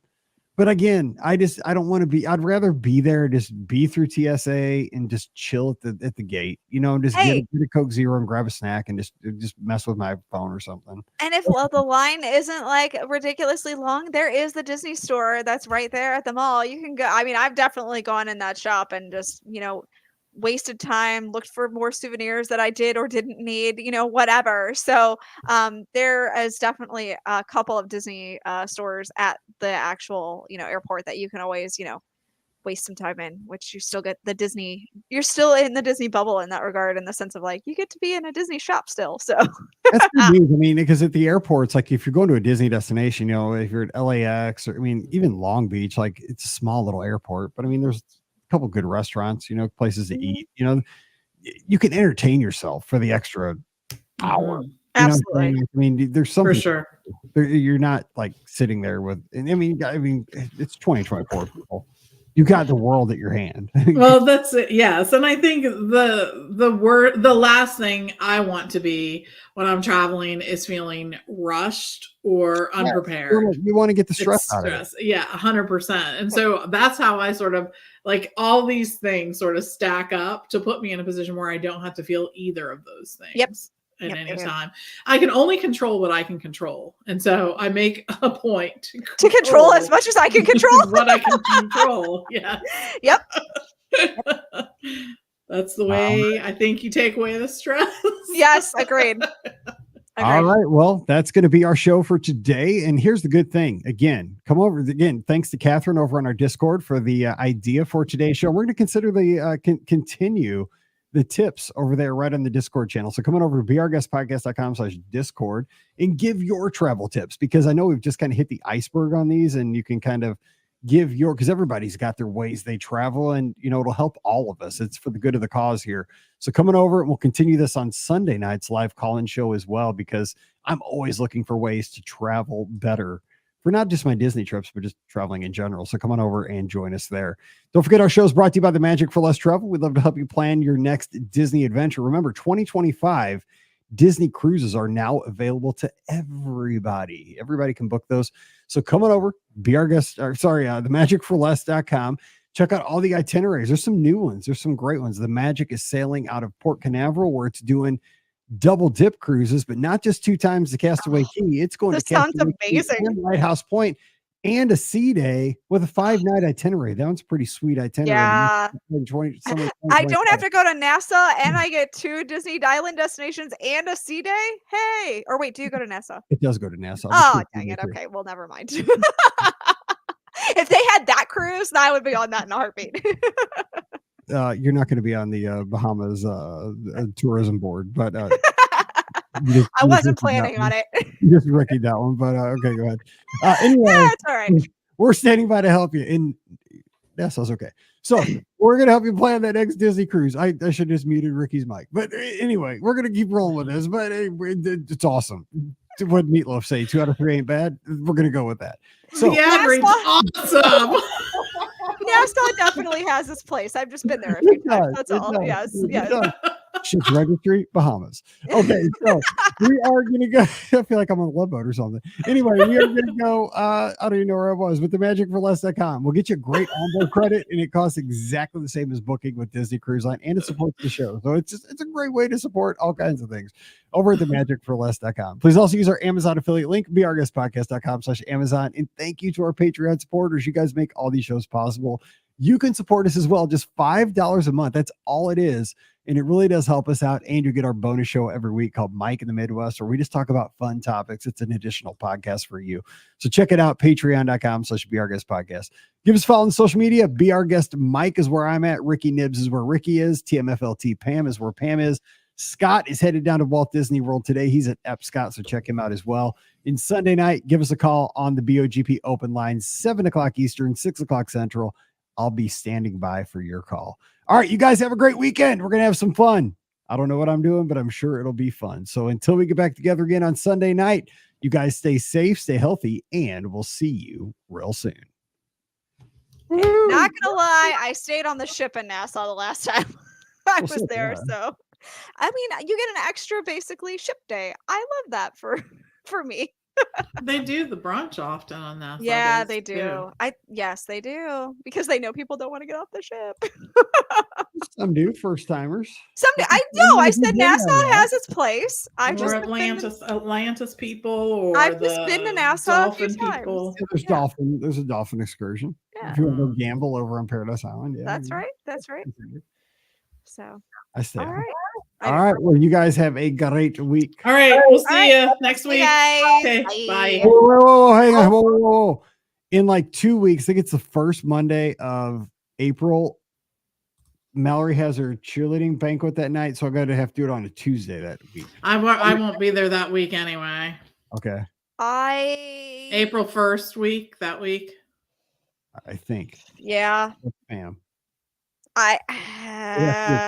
But again, I don't want to be. I'd rather be there, just be through TSA and just chill at the gate, just get a Coke Zero and grab a snack and just mess with my phone or something. And if the line isn't like ridiculously long, there is the Disney store that's right there at the mall. You can go. I mean, I've definitely gone in that shop and just, wasted time, looked for more souvenirs that I did or didn't need, whatever. So there is definitely a couple of Disney stores at the actual, airport that you can always, waste some time in, which you still get you're still in the Disney bubble in that regard, in the sense of like, you get to be in a Disney shop still. So That's good news. I mean, because at the airports, like if you're going to a Disney destination, if you're at LAX or even Long Beach, like it's a small little airport, but I mean, there's a couple good restaurants, places to eat, you can entertain yourself for the extra hour. absolutely. I mean, there's For something sure. you're not like sitting there with, and I mean, it's 2024 people. You got the world at your hand. Well, that's it. Yes. And I think the last thing I want to be when I'm traveling is feeling rushed or unprepared. You want to get the stress out of it. Yeah, 100%. And so that's how I sort of like all these things sort of stack up to put me in a position where I don't have to feel either of those things. Yep. At any time. I can only control what I can control. And so I make a point to control as much as I can control. What I can control. Yeah. Yep. That's the way I think you take away the stress. Yes, agreed. All right. Well, that's going to be our show for today. And here's the good thing. Again, come over again. Thanks to Catherine over on our Discord for the idea for today's show. We're going to consider the continue the tips over there right on the Discord channel. So come on over to beourguestpodcast.com/Discord and give your travel tips, because I know we've just kind of hit the iceberg on these, and you can kind of give because everybody's got their ways they travel, and it'll help all of us. It's for the good of the cause here. So coming over, and we'll continue this on Sunday night's live call-in show as well, because I'm always looking for ways to travel better for not just my Disney trips, but just traveling in general. So come on over and join us there. Don't forget, our show is brought to you by the Magic for Less Travel. We'd love to help you plan your next Disney adventure. Remember, 2025 Disney cruises are now available to everybody. Everybody can book those. So come on over, themagicforless.com. Check out all the itineraries. There's some new ones. There's some great ones. The Magic is sailing out of Port Canaveral, where it's doing double dip cruises, but not just 2 times the Castaway Key. It's going to Castaway Key and Lighthouse Point, and a sea day with a 5-night itinerary. That one's a pretty sweet itinerary. Yeah. I don't have to go to NASA, and I get 2 Disney Island destinations and a sea day. Hey, or wait, do you go to NASA? It does go to NASA. Oh, dang it. Okay, well, never mind. If they had that cruise, I would be on that in a heartbeat. You're not going to be on the Bahamas tourism board, but I wasn't planning on it. You just Ricky that one, but okay, go ahead. Anyway, yeah, it's all right. We're standing by to help you, and NASA's okay. So we're going to help you plan that next Disney cruise. I should just muted Ricky's mic, but anyway, we're going to keep rolling with this. But it's awesome. What Meatloaf say? 2 out of 3 ain't bad. We're going to go with that. So the average, awesome. NASA definitely has its place. I've just been there a few times. That's all. Yes. Ship's Registry, Bahamas. Okay, so we are going to go. I feel like I'm on a love boat or something. Anyway, we are going to go. I don't even know where I was, but themagicforless.com. We'll get you a great onboard credit, and it costs exactly the same as booking with Disney Cruise Line, and it supports the show. So it's a great way to support all kinds of things over at themagicforless.com. Please also use our Amazon affiliate link, beourguestpodcast.com/Amazon. And thank you to our Patreon supporters. You guys make all these shows possible. You can support us as well, just $5 a month. That's all it is. And it really does help us out. And you get our bonus show every week called Mike in the Midwest, where we just talk about fun topics. It's an additional podcast for you. So check it out, patreon.com/beourguestpodcast. Give us a follow on social media. Be Our Guest Mike is where I'm at. Ricky Nibs is where Ricky is. TMFLT Pam is where Pam is. Scott is headed down to Walt Disney World today. He's at Epcot, so check him out as well. And Sunday night, give us a call on the BOGP open line, 7 o'clock Eastern, 6 o'clock Central. I'll be standing by for your call. All right, you guys have a great weekend. We're going to have some fun. I don't know what I'm doing, but I'm sure it'll be fun. So until we get back together again on Sunday night, you guys stay safe, stay healthy, and we'll see you real soon. Not gonna lie, I stayed on the ship in Nassau the last time I was there. Yeah. So, I mean, you get an extra basically ship day. I love that for me. They do the brunch often on that. Yeah, they do. Yes, they do, because they know people don't want to get off the ship. Some do, first timers. I know. I said Nassau has its place. I've just Atlantis people, or I've just been to Nassau a few times. Yeah, there's a dolphin excursion. Yeah. If you want to go gamble over on Paradise Island. Yeah, that's right. That's right. So, I stay all home. right. All right. Well, you guys have a great week. All right. We'll see right. you next Hey, week. guys. Okay. Bye. Whoa, hang on. Whoa. In like 2 weeks, I think it's the first Monday of April. Mallory has her cheerleading banquet that night, so I'm going to have to do it on a Tuesday that week. I won't be there that week anyway. Okay. April 1st week, that week. I think. Yeah. Bam.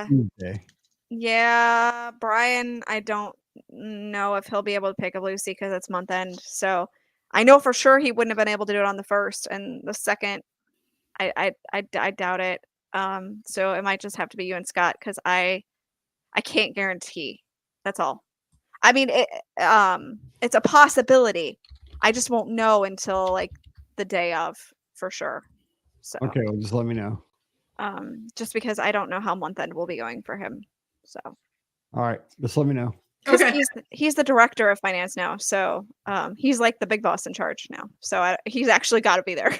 Tuesday. Yeah, Brian, I don't know if he'll be able to pick up Lucy because it's month end. So I know for sure he wouldn't have been able to do it on the 1st, and the 2nd, I doubt it. So it might just have to be you and Scott because I can't guarantee. That's all. I mean, it's a possibility. I just won't know until like the day of for sure. So Okay, well, just let me know. just because I don't know how month end will be going for him. So All right, just let me know. because Okay. he's the director of finance now, so he's like the big boss in charge now. So he's actually got to be there.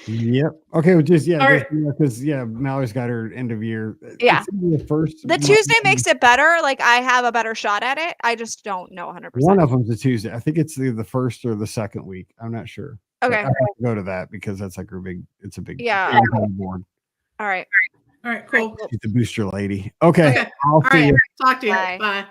Yep. Okay. Well, just All right. because Mallory's got her end of year. Yeah. It's gonna be the first. The Tuesday makes it better. Like I have a better shot at it. I just don't know 100%. One of them's a Tuesday. I think it's the first or the second week. I'm not sure. But Okay. I have to go to that because that's like her big. It's a big. Yeah. big board. All right. All right. Cool. She's the booster lady. Okay. Okay. I'll All see right. you. Talk to you. Bye. Bye.